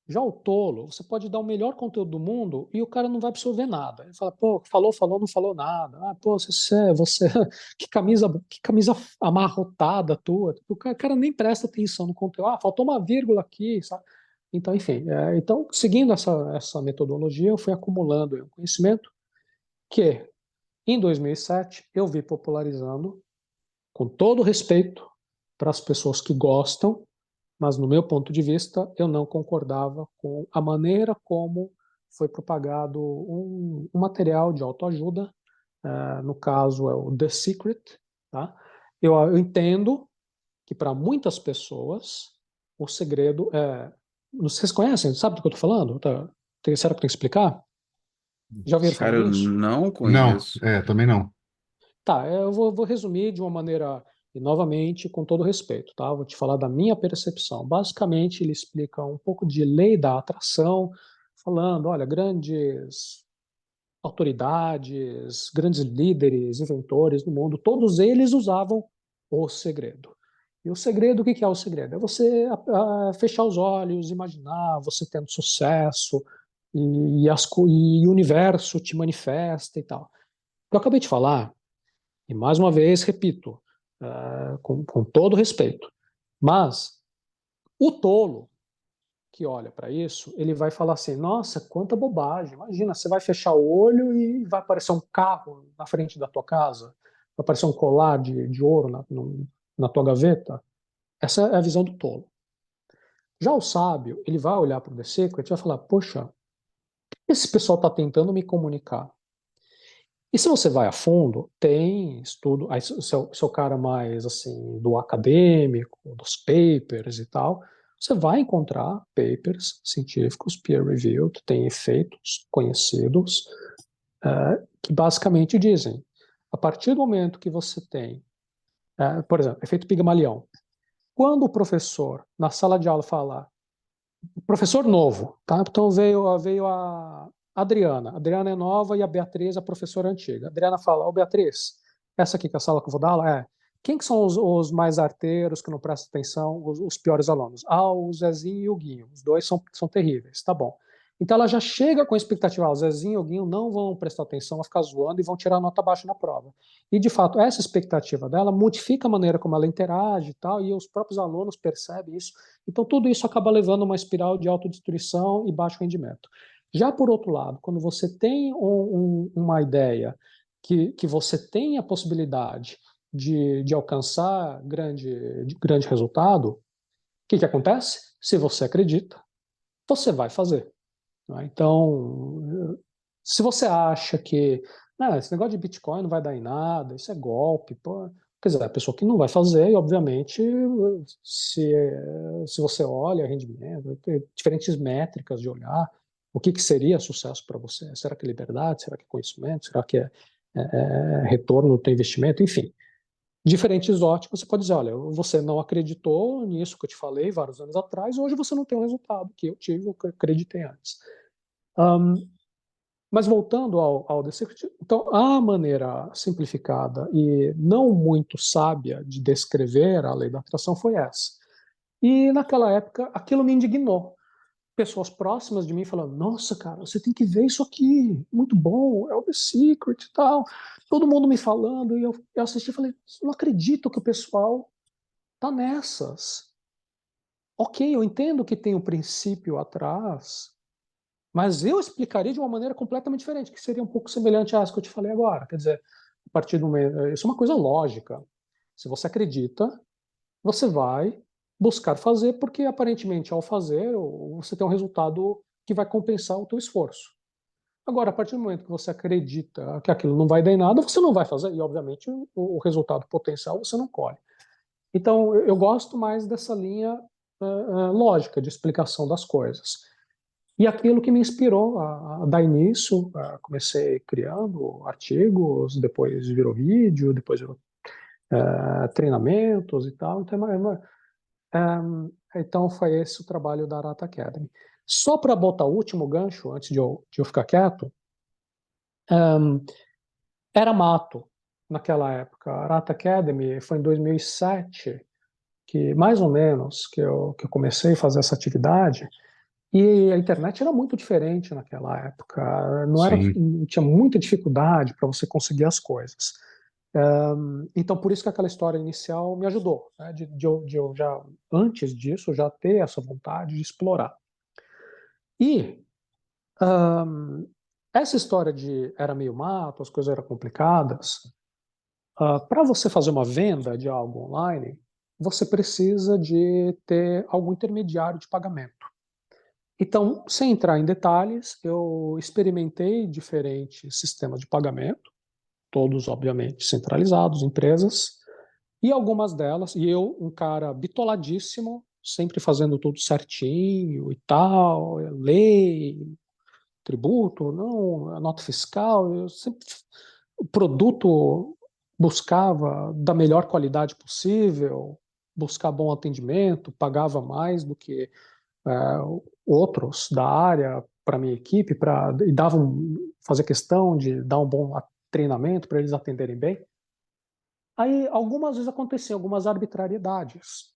S2: Já o tolo, você pode dar o melhor conteúdo do mundo e o cara não vai absorver nada. Ele fala, pô, falou, não falou nada. Ah, pô, você que camisa amarrotada tua. O cara nem presta atenção no conteúdo. Ah, faltou uma vírgula aqui, sabe? Então, enfim, então, seguindo essa metodologia, eu fui acumulando um conhecimento que, em 2007, eu vi popularizando, com todo respeito para as pessoas que gostam, mas no meu ponto de vista, eu não concordava com a maneira como foi propagado um material de autoajuda, no caso é o The Secret, tá? Eu entendo que para muitas pessoas o segredo é... Vocês conhecem? Sabe do que eu estou falando? Tá? Será que tem que explicar? Já ouviram falar
S3: Cara, eu
S2: nisso?
S3: não
S1: Não,
S3: conheço.
S1: também não.
S2: Tá, eu vou resumir de uma maneira, e novamente, com todo respeito, tá? Vou te falar da minha percepção. Basicamente, ele explica um pouco de lei da atração, falando, olha, grandes autoridades, grandes líderes, inventores do mundo, todos eles usavam o segredo. E o segredo, o que é o segredo? É você fechar os olhos, imaginar você tendo sucesso e o universo te manifesta e tal. O que eu acabei de falar, e mais uma vez, repito, com todo respeito, mas o tolo que olha para isso, ele vai falar assim: nossa, quanta bobagem! Imagina, você vai fechar o olho e vai aparecer um carro na frente da tua casa, vai aparecer um colar de ouro na tua gaveta. Essa é a visão do tolo. Já o sábio, ele vai olhar para o The Secret e vai falar: poxa, o que esse pessoal está tentando me comunicar? E se você vai a fundo, tem estudo, aí se é o cara mais assim do acadêmico, dos papers e tal, você vai encontrar papers científicos peer-reviewed, tem efeitos conhecidos, que basicamente dizem, a partir do momento que você tem, por exemplo, efeito Pigmalion, quando o professor na sala de aula fala, professor novo, tá? Então veio a Adriana. A Adriana é nova e a Beatriz é a professora antiga. A Adriana fala: Ô Beatriz, essa aqui que é a sala que eu vou dar aula é. Quem que são os mais arteiros, que não prestam atenção, os piores alunos? Ah, o Zezinho e o Guinho. Os dois são terríveis. Tá bom. Então ela já chega com a expectativa: o Zezinho e o Guinho não vão prestar atenção, vão ficar zoando e vão tirar nota baixa na prova. E de fato, essa expectativa dela modifica a maneira como ela interage e tal, e os próprios alunos percebem isso. Então, tudo isso acaba levando a uma espiral de autodestruição e baixo rendimento. Já por outro lado, quando você tem uma ideia que você tem a possibilidade de alcançar grande resultado, o que acontece? Se você acredita, você vai fazer. Né? Então, se você acha que esse negócio de Bitcoin não vai dar em nada, isso é golpe, pô, quer dizer, a pessoa que não vai fazer, e obviamente, se você olha rendimento, tem diferentes métricas de olhar, o que seria sucesso para você? Será que é liberdade? Será que é conhecimento? Será que é retorno do teu investimento? Enfim, diferentes óticas, você pode dizer, olha, você não acreditou nisso que eu te falei vários anos atrás, hoje você não tem o resultado que eu tive, que eu acreditei antes. Mas voltando ao The Secret, então a maneira simplificada e não muito sábia de descrever a lei da atração foi essa. E naquela época aquilo me indignou. Pessoas próximas de mim falando: nossa, cara, você tem que ver isso aqui, muito bom, é o The Secret e tal. Todo mundo me falando, e eu assisti e falei: não acredito que o pessoal tá nessas. Ok, eu entendo que tem um princípio atrás, mas eu explicaria de uma maneira completamente diferente, que seria um pouco semelhante a essa que eu te falei agora. Quer dizer, a partir do momento, isso é uma coisa lógica. Se você acredita, você vai buscar fazer, porque aparentemente ao fazer, você tem um resultado que vai compensar o teu esforço. Agora, a partir do momento que você acredita que aquilo não vai dar em nada, você não vai fazer, e obviamente o resultado potencial você não colhe. Então, eu gosto mais dessa linha lógica de explicação das coisas. E aquilo que me inspirou a dar início, comecei criando artigos, depois virou vídeo, depois virou treinamentos e tal. Então foi esse o trabalho da Arata Academy. Só para botar o último gancho, antes de eu ficar quieto, era mato naquela época. A Arata Academy foi em 2007, que mais ou menos que eu comecei a fazer essa atividade. E a internet era muito diferente naquela época.
S1: Sim,
S2: Tinha muita dificuldade para você conseguir as coisas. Então, por isso que aquela história inicial me ajudou, né, de eu já, antes disso, já ter essa vontade de explorar. E essa história de era meio mato, as coisas eram complicadas, para você fazer uma venda de algo online, você precisa de ter algum intermediário de pagamento. Então, sem entrar em detalhes, eu experimentei diferentes sistemas de pagamento, todos, obviamente, centralizados, empresas, e algumas delas, e eu, um cara bitoladíssimo, sempre fazendo tudo certinho e tal, lei, tributo, não, a nota fiscal, eu sempre, o produto buscava da melhor qualidade possível, buscar bom atendimento, pagava mais do que outros da área para minha equipe, e fazer questão de dar um bom treinamento para eles atenderem bem. Aí, algumas vezes aconteciam algumas arbitrariedades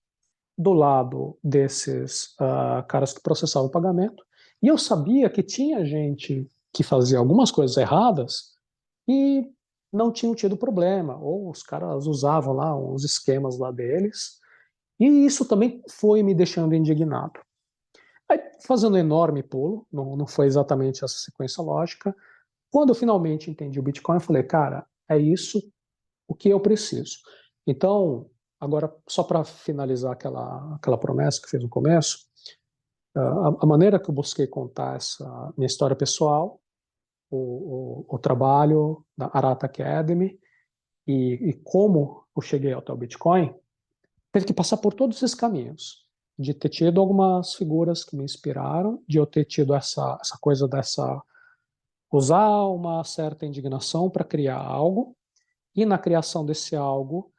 S2: do lado desses caras que processavam o pagamento, e eu sabia que tinha gente que fazia algumas coisas erradas e não tinham tido problema, ou os caras usavam lá uns esquemas lá deles, e isso também foi me deixando indignado. Aí, fazendo um enorme pulo, não foi exatamente essa sequência lógica, quando eu finalmente entendi o Bitcoin, eu falei, cara, é isso o que eu preciso. Então, agora, só para finalizar aquela promessa que fiz no começo, a maneira que eu busquei contar essa minha história pessoal, o trabalho da Arata Academy e como eu cheguei até o Bitcoin, teve que passar por todos esses caminhos. De ter tido algumas figuras que me inspiraram, de eu ter tido essa coisa usar uma certa indignação para criar algo, e na criação desse algo,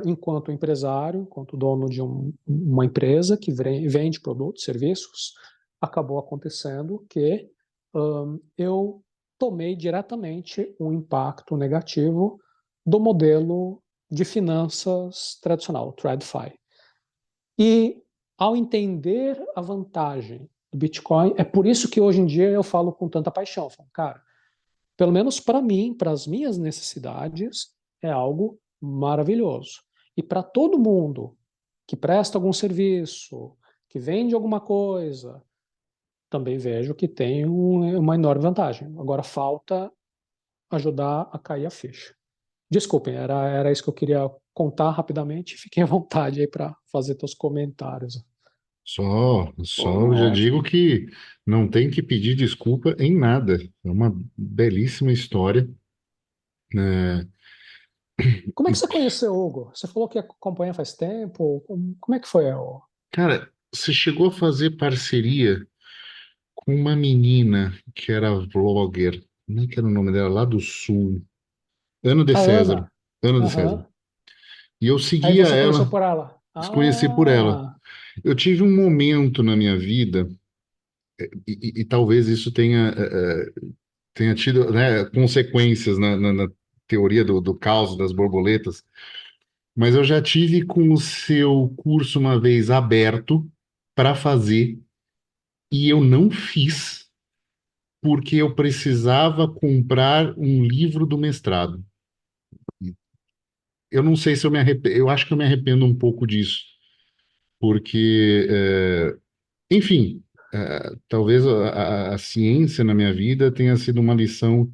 S2: enquanto empresário, enquanto dono de uma empresa que vende produtos, serviços, acabou acontecendo que eu tomei diretamente um impacto negativo do modelo de finanças tradicional, TradFi. E ao entender a vantagem do Bitcoin, é por isso que hoje em dia eu falo com tanta paixão. Falo, cara, pelo menos para mim, para as minhas necessidades, é algo maravilhoso. E para todo mundo que presta algum serviço, que vende alguma coisa, também vejo que tem uma enorme vantagem. Agora falta ajudar a cair a ficha. Desculpem, era isso que eu queria contar rapidamente. Fiquem à vontade aí para fazer seus comentários.
S1: só eu já
S3: Ó,
S1: digo que não tem que pedir desculpa em nada. É uma belíssima história, né?
S2: Como é que você conheceu o Hugo? Você falou que acompanha faz tempo. Como é que foi?
S1: Cara, você chegou a fazer parceria com uma menina que era vlogger, como é que era o nome dela? Lá do Sul. Ana de
S2: A
S1: César.
S2: Ana.
S1: Ana de César.
S2: Aham.
S1: E eu
S2: Aí
S1: seguia
S2: você conheceu
S1: ela,
S2: por ela.
S1: conheci por ela.
S2: Ah,
S1: Eu tive um momento na minha vida, e talvez isso tenha tido, né, consequências na teoria do caos das borboletas, mas eu já tive com o seu curso uma vez aberto para fazer, e eu não fiz porque eu precisava comprar um livro do mestrado. Eu não sei se eu me arrependo, eu acho que eu me arrependo um pouco disso, porque, enfim, talvez a ciência na minha vida tenha sido uma lição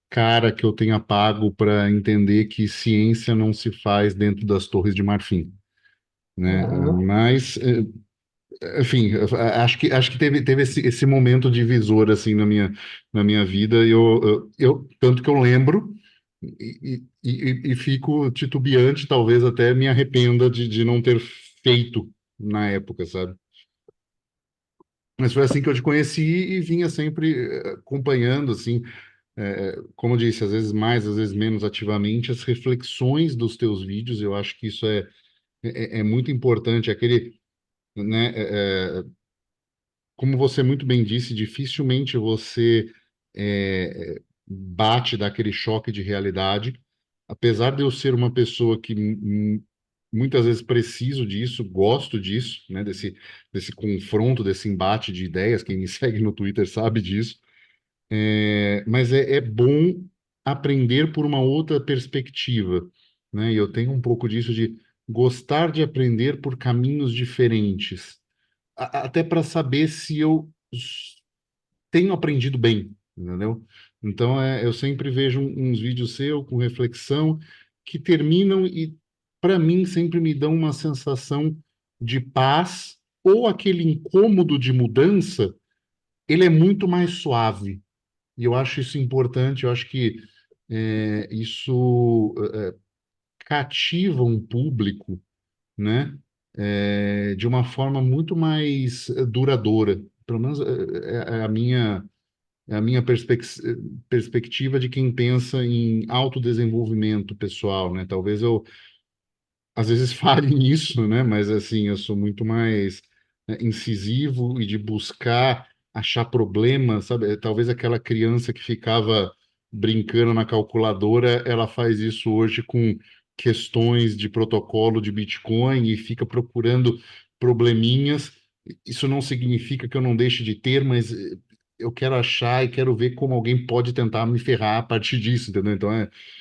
S1: cara que eu tenha pago para entender que ciência não se faz dentro das Torres de Marfim, né?
S2: aham.
S1: Mas, enfim, acho que teve esse momento divisor assim na minha vida. Tanto que eu lembro e fico titubeante, talvez até me arrependa de não ter feito na época, sabe? Mas foi assim que eu te conheci e vinha sempre acompanhando, assim, como eu disse, às vezes mais, às vezes menos ativamente, as reflexões dos teus vídeos. Eu acho que isso é muito importante. Aquele, né, como você muito bem disse, dificilmente você bate daquele choque de realidade. Apesar de eu ser uma pessoa que muitas vezes preciso disso, gosto disso, né, desse confronto, desse embate de ideias. Quem me segue no Twitter sabe disso. Mas é bom aprender por uma outra perspectiva, né? E eu tenho um pouco disso de gostar de aprender por caminhos diferentes, até para saber se eu tenho aprendido bem, entendeu? Então, eu sempre vejo uns vídeos seu com reflexão que terminam e, para mim, sempre me dão uma sensação de paz, ou aquele incômodo de mudança, ele é muito mais suave. E eu acho isso importante. Eu acho que isso cativa um público, né? De uma forma muito mais duradoura. Pelo menos é a minha perspectiva de quem pensa em autodesenvolvimento pessoal, né? Talvez eu às vezes fale nisso, né? Mas assim, eu sou muito mais incisivo e de buscar achar problemas, sabe? Talvez aquela criança que ficava brincando na calculadora, ela faz isso hoje com questões de protocolo de Bitcoin e fica procurando probleminhas. Isso não significa que eu não deixe de ter, mas eu quero achar e quero ver como alguém pode tentar me ferrar a partir disso, entendeu? Então,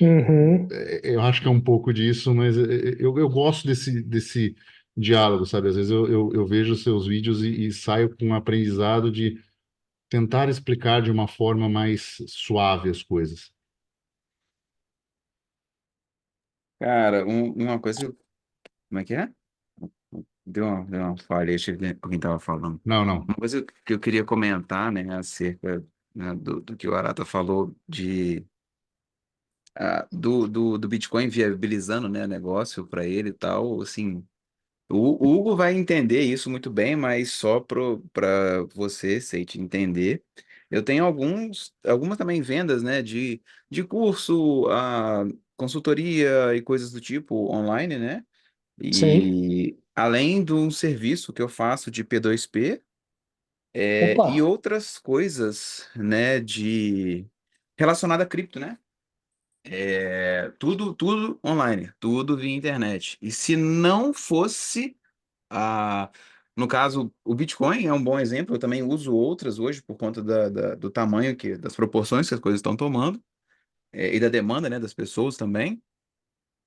S2: Uhum.
S1: eu acho que é um pouco disso, mas eu gosto desse diálogo, sabe? Às vezes eu vejo os seus vídeos e saio com um aprendizado de tentar explicar de uma forma mais suave as coisas.
S3: Cara, uma coisa. Como é que é? Deu uma falha, achei que alguém estava falando.
S1: Não, não.
S3: Uma coisa que eu queria comentar, né, acerca, né, do que o Arata falou do Bitcoin viabilizando, né, negócio para ele e tal, assim, o Hugo vai entender isso muito bem, mas só para você, Seite, entender. Eu tenho algumas também vendas, né, de curso, consultoria e coisas do tipo online, né?
S2: Sim.
S3: E além do serviço que eu faço de P2P,
S2: Opa,
S3: e outras coisas, né, de relacionada a cripto, né? Tudo online, tudo via internet. E se não fosse a, no caso, o Bitcoin é um bom exemplo. Eu também uso outras hoje por conta do tamanho das proporções que as coisas estão tomando, e da demanda, né, das pessoas também.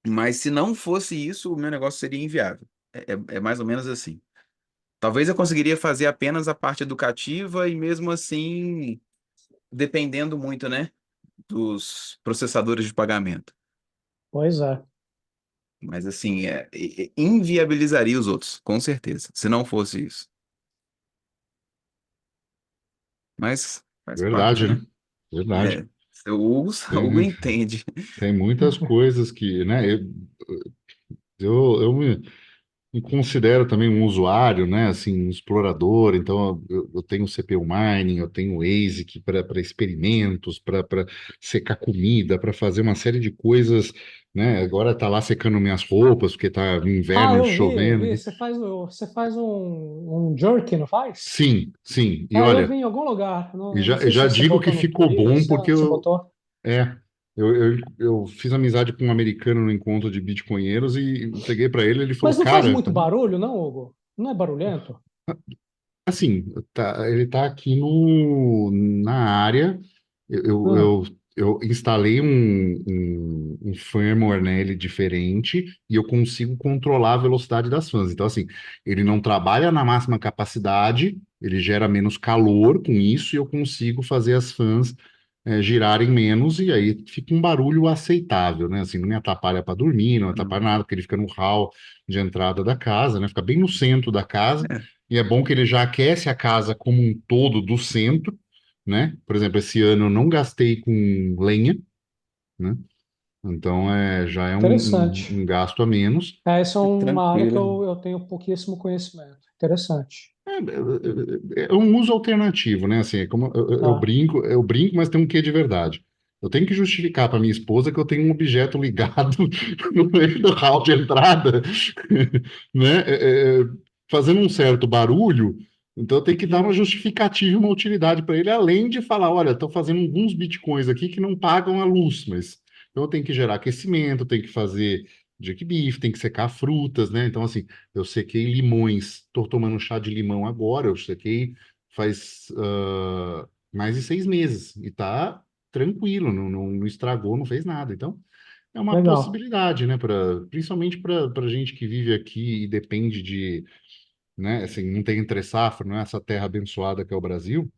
S3: Mas se não fosse isso, o meu negócio seria inviável. É mais ou menos assim. Talvez eu conseguiria fazer apenas a parte educativa e mesmo assim, dependendo muito, né, dos processadores de pagamento.
S2: pois é.
S3: Mas assim, inviabilizaria os outros, com certeza, se não fosse isso. Mas faz parte,
S1: Verdade, né?
S3: né?
S1: Verdade.
S3: É, o Hugo, o Hugo
S1: Tem,
S3: entende.
S1: tem muitas coisas que, né? Eu me considero também um usuário, né? Assim, um explorador. Então, eu tenho CPU mining, eu tenho ASIC para experimentos, para secar comida, para fazer uma série de coisas, né? Agora tá lá secando minhas roupas, porque tá no
S2: Ah,
S1: inverno,
S2: eu
S1: chovendo.
S2: vi. Você faz um jerky, não faz?
S1: Sim, sim. E
S2: É, eu
S1: olha,
S2: vi em algum lugar.
S1: e
S2: Não, não
S1: já,
S2: sei
S1: já
S2: se você
S1: digo que
S2: botou no
S1: ficou
S2: Twitter,
S1: bom
S2: se
S1: porque
S2: você botou.
S1: é, eu fiz amizade com um americano no encontro de bitcoinheiros e entreguei para ele. Ele falou,
S2: Mas não faz
S1: cara.
S2: muito barulho, não, Hugo? Não é barulhento?
S1: Assim, ele está aqui na área. Eu, eu,
S2: Hum.
S1: eu, eu instalei um firmware nele diferente e eu consigo controlar a velocidade das fãs. Então, assim, ele não trabalha na máxima capacidade, ele gera menos calor com isso e eu consigo fazer as fãs girarem menos e aí fica um barulho aceitável, né? Assim, não me atrapalha para dormir, não me atrapalha nada, porque ele fica no hall de entrada da casa, né? Fica bem no centro da casa.
S3: É,
S1: E é bom que ele já aquece a casa como um todo do centro, né? Por exemplo, esse ano eu não gastei com lenha, né? Então, já é
S2: Interessante.
S1: um gasto a menos.
S2: Essa é uma área que
S3: Tranquilo.
S2: eu tenho pouquíssimo conhecimento. Interessante.
S1: É um uso alternativo, né? Assim, é como
S2: Ah,
S1: eu brinco, mas tem um quê de verdade. Eu tenho que justificar para minha esposa que eu tenho um objeto ligado no meio do hall de entrada, né? Fazendo um certo barulho. Então eu tenho que dar uma justificativa e uma utilidade para ele, além de falar, olha, estou fazendo alguns bitcoins aqui que não pagam a luz, mas então eu tenho que gerar aquecimento, tenho que fazer jack beef, tem que secar frutas, né? Então assim, eu sequei limões, estou tomando chá de limão agora, eu sequei faz mais de 6 meses e tá tranquilo, não estragou, não fez nada. Então, é uma
S2: legal.
S1: possibilidade, né? Principalmente para gente que vive aqui e depende de, né? Assim, não tem entre safra, não é essa terra abençoada que é o Brasil.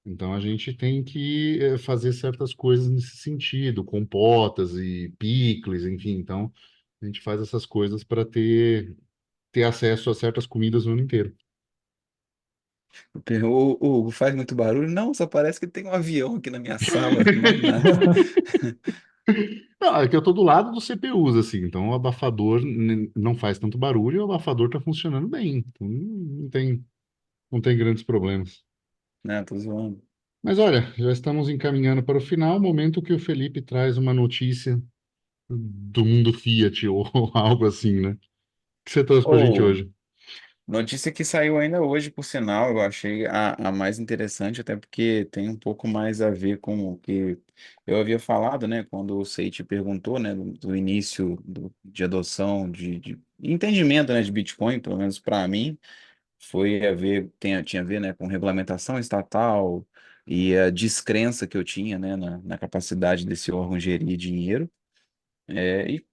S1: Então, a gente tem que fazer certas coisas nesse sentido, compotas e picles, enfim. Então, a gente faz essas coisas para ter acesso a certas comidas o ano inteiro.
S3: O Hugo faz muito barulho? Não, só parece que tem um avião aqui na minha sala, mais nada.
S1: Não, é que eu tô do lado dos CPUs, assim, então o abafador não faz tanto barulho e o abafador tá funcionando bem. Então não tem grandes problemas.
S3: Né, tô zoando.
S1: Mas olha, já estamos encaminhando para o final, momento que o Felipe traz uma notícia do mundo Fiat ou algo assim, né? O que você trouxe pra gente
S3: Ou,
S1: hoje?
S3: notícia que saiu ainda hoje, por sinal, eu achei a mais interessante, até porque tem um pouco mais a ver com o que eu havia falado, né, quando o Seiti perguntou, né, do início de adoção, de entendimento, né, de Bitcoin, pelo menos para mim, foi a ver, tinha a ver, né, com regulamentação estatal e a descrença que eu tinha, né, na capacidade desse órgão gerir dinheiro, e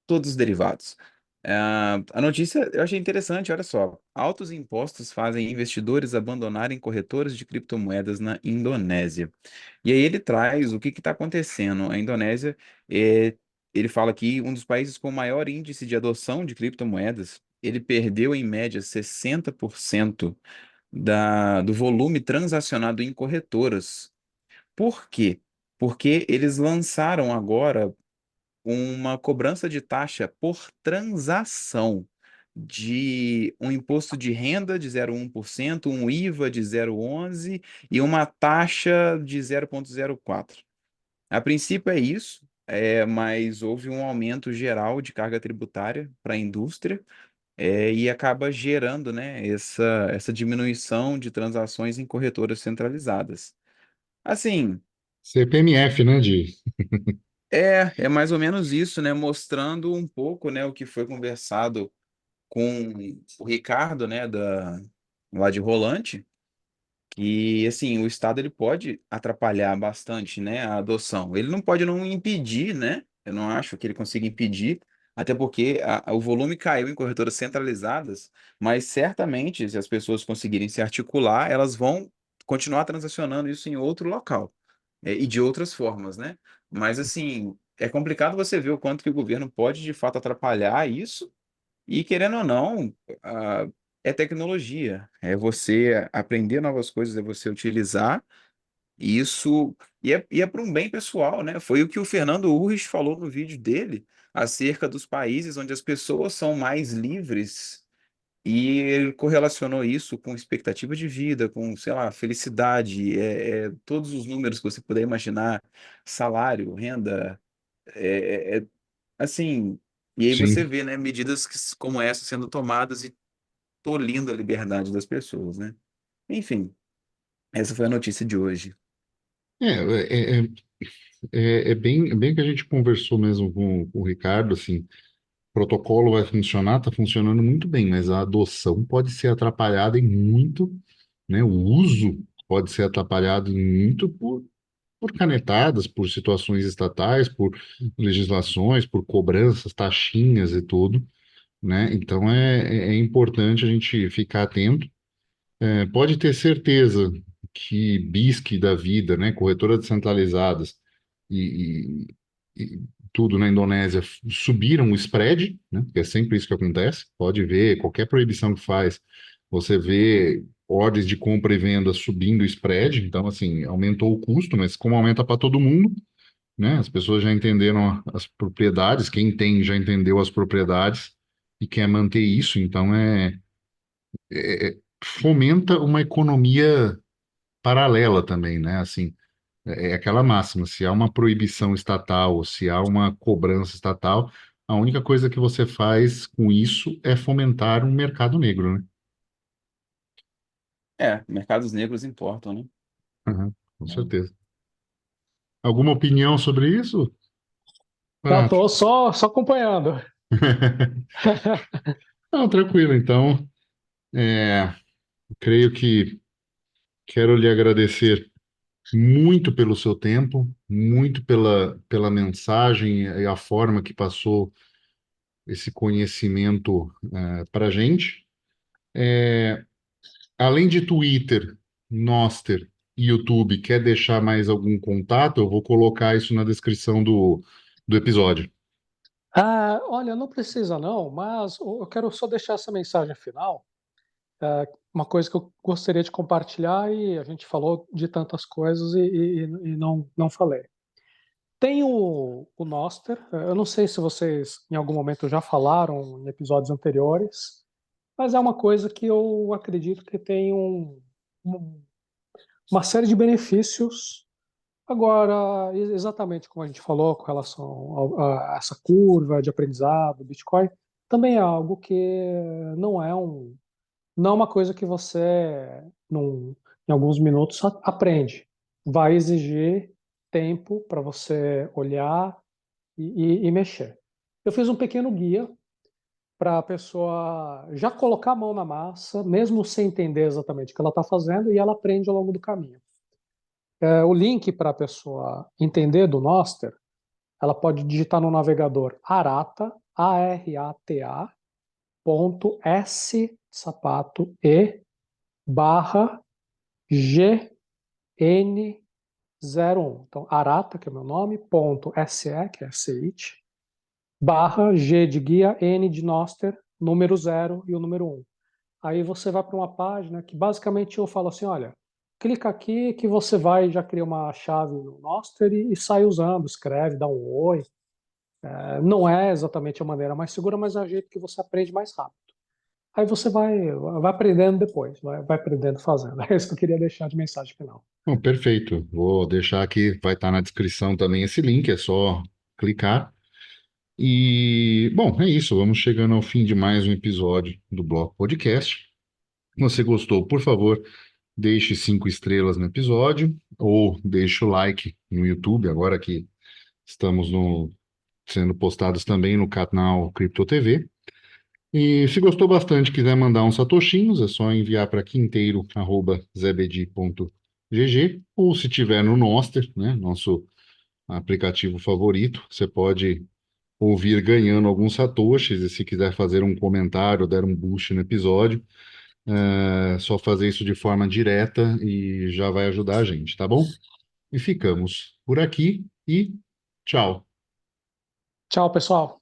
S3: todos os derivados. A notícia eu achei interessante, olha só. Altos impostos fazem investidores abandonarem corretoras de criptomoedas na Indonésia. E aí ele traz o que está acontecendo. A Indonésia, é, ele fala que um dos países com maior índice de adoção de criptomoedas, ele perdeu em média 60% do volume transacionado em corretoras. Por quê? Porque eles lançaram agora uma cobrança de taxa por transação de um imposto de renda de 0,1%, um IVA de 0,11 e uma taxa de 0,04. A princípio é isso, mas houve um aumento geral de carga tributária para a indústria, e acaba gerando, né, essa diminuição de transações em corretoras centralizadas. Assim,
S1: CPMF, né, de
S3: é mais ou menos isso, né? Mostrando um pouco, né, o que foi conversado com o Ricardo, né, lá de Rolante, que assim, o Estado ele pode atrapalhar bastante, né, a adoção. Ele não pode não impedir, né? Eu não acho que ele consiga impedir, até porque o volume caiu em corretoras centralizadas, mas certamente, se as pessoas conseguirem se articular, elas vão continuar transacionando isso em outro local, e de outras formas, né? Mas assim, é complicado você ver o quanto que o governo pode de fato atrapalhar isso e querendo ou não, ah, é tecnologia, é você aprender novas coisas, é você utilizar isso, e é para um bem pessoal, né? Foi o que o Fernando Urrich falou no vídeo dele acerca dos países onde as pessoas são mais livres, e ele correlacionou isso com expectativa de vida, com, sei lá, felicidade, todos os números que você puder imaginar, salário, renda, assim, e aí você
S1: sim.
S3: vê, né, medidas como essa sendo tomadas e tolhindo a liberdade das pessoas, né? Enfim, essa foi a notícia de hoje.
S1: É, é, é, é bem que a gente conversou mesmo com o Ricardo, assim, o protocolo vai funcionar, está funcionando muito bem, mas a adoção pode ser atrapalhada em muito, né? O uso pode ser atrapalhado em muito por canetadas, por situações estatais, por legislações, por cobranças, taxinhas e tudo, né? Então é importante a gente ficar atento. Pode ter certeza que BISC da vida, né, corretoras descentralizadas e tudo na Indonésia subiram o spread, né, que é sempre isso que acontece. Pode ver, qualquer proibição que faz, você vê ordens de compra e venda subindo o spread, então, assim, aumentou o custo, mas como aumenta para todo mundo, né? As pessoas já entenderam as propriedades, quem tem já entendeu as propriedades e quer manter isso, então fomenta uma economia paralela também, né? Assim, é aquela máxima, se há uma proibição estatal, ou se há uma cobrança estatal, a única coisa que você faz com isso é fomentar um mercado negro, né?
S3: Mercados negros importam, né?
S1: Uhum, com
S3: Então,
S1: certeza. Alguma opinião sobre isso?
S2: Não,
S1: Ah,
S2: estou só acompanhando.
S1: não, tranquilo. Então, creio que quero lhe agradecer muito pelo seu tempo, muito pela mensagem e a forma que passou esse conhecimento para a gente. Além de Twitter, Noster e YouTube, quer deixar mais algum contato? Eu vou colocar isso na descrição do episódio.
S2: Olha, não precisa não, mas eu quero só deixar essa mensagem final. Uma coisa que eu gostaria de compartilhar e a gente falou de tantas coisas e não falei. Tem o Noster, eu não sei se vocês em algum momento já falaram em episódios anteriores, mas é uma coisa que eu acredito que tem um- uma série de benefícios. Agora, exatamente como a gente falou com relação a essa curva de aprendizado do Bitcoin, também é algo que não é não é uma coisa que você, em alguns minutos, aprende. Vai exigir tempo para você olhar e mexer. Eu fiz um pequeno guia para a pessoa já colocar a mão na massa, mesmo sem entender exatamente o que ela está fazendo, e ela aprende ao longo do caminho. O link para a pessoa entender do Noster, ela pode digitar no navegador arata, ARATA, ponto S, sapato, E, barra GN01. Então, arata, que é o meu nome, ponto SE, que é SEIT, barra G de guia, N de Noster, número 0 e o número 1. Aí você vai para uma página que basicamente eu falo assim, olha, clica aqui que você vai, já cria uma chave no Noster e sai usando, escreve, dá um oi. Não é exatamente a maneira mais segura, mas é o jeito que você aprende mais rápido. Aí você vai aprendendo depois, vai aprendendo fazendo. É isso que eu queria deixar de mensagem final.
S1: Bom, perfeito. Vou deixar aqui, vai estar na descrição também esse link, é só clicar. E, bom, é isso. Vamos chegando ao fim de mais um episódio do Bloco Podcast. Se você gostou, por favor, deixe 5 estrelas no episódio ou deixe o like no YouTube, agora que estamos sendo postados também no canal Cripto TV. E se gostou bastante, quiser mandar uns satoshinhos, é só enviar para quinteiro@zebedi.gg ou se tiver no Noster, né, nosso aplicativo favorito, você pode ouvir ganhando alguns satoshis e se quiser fazer um comentário, der um boost no episódio, é só fazer isso de forma direta e já vai ajudar a gente, tá bom? E ficamos por aqui e tchau.
S2: Tchau, pessoal.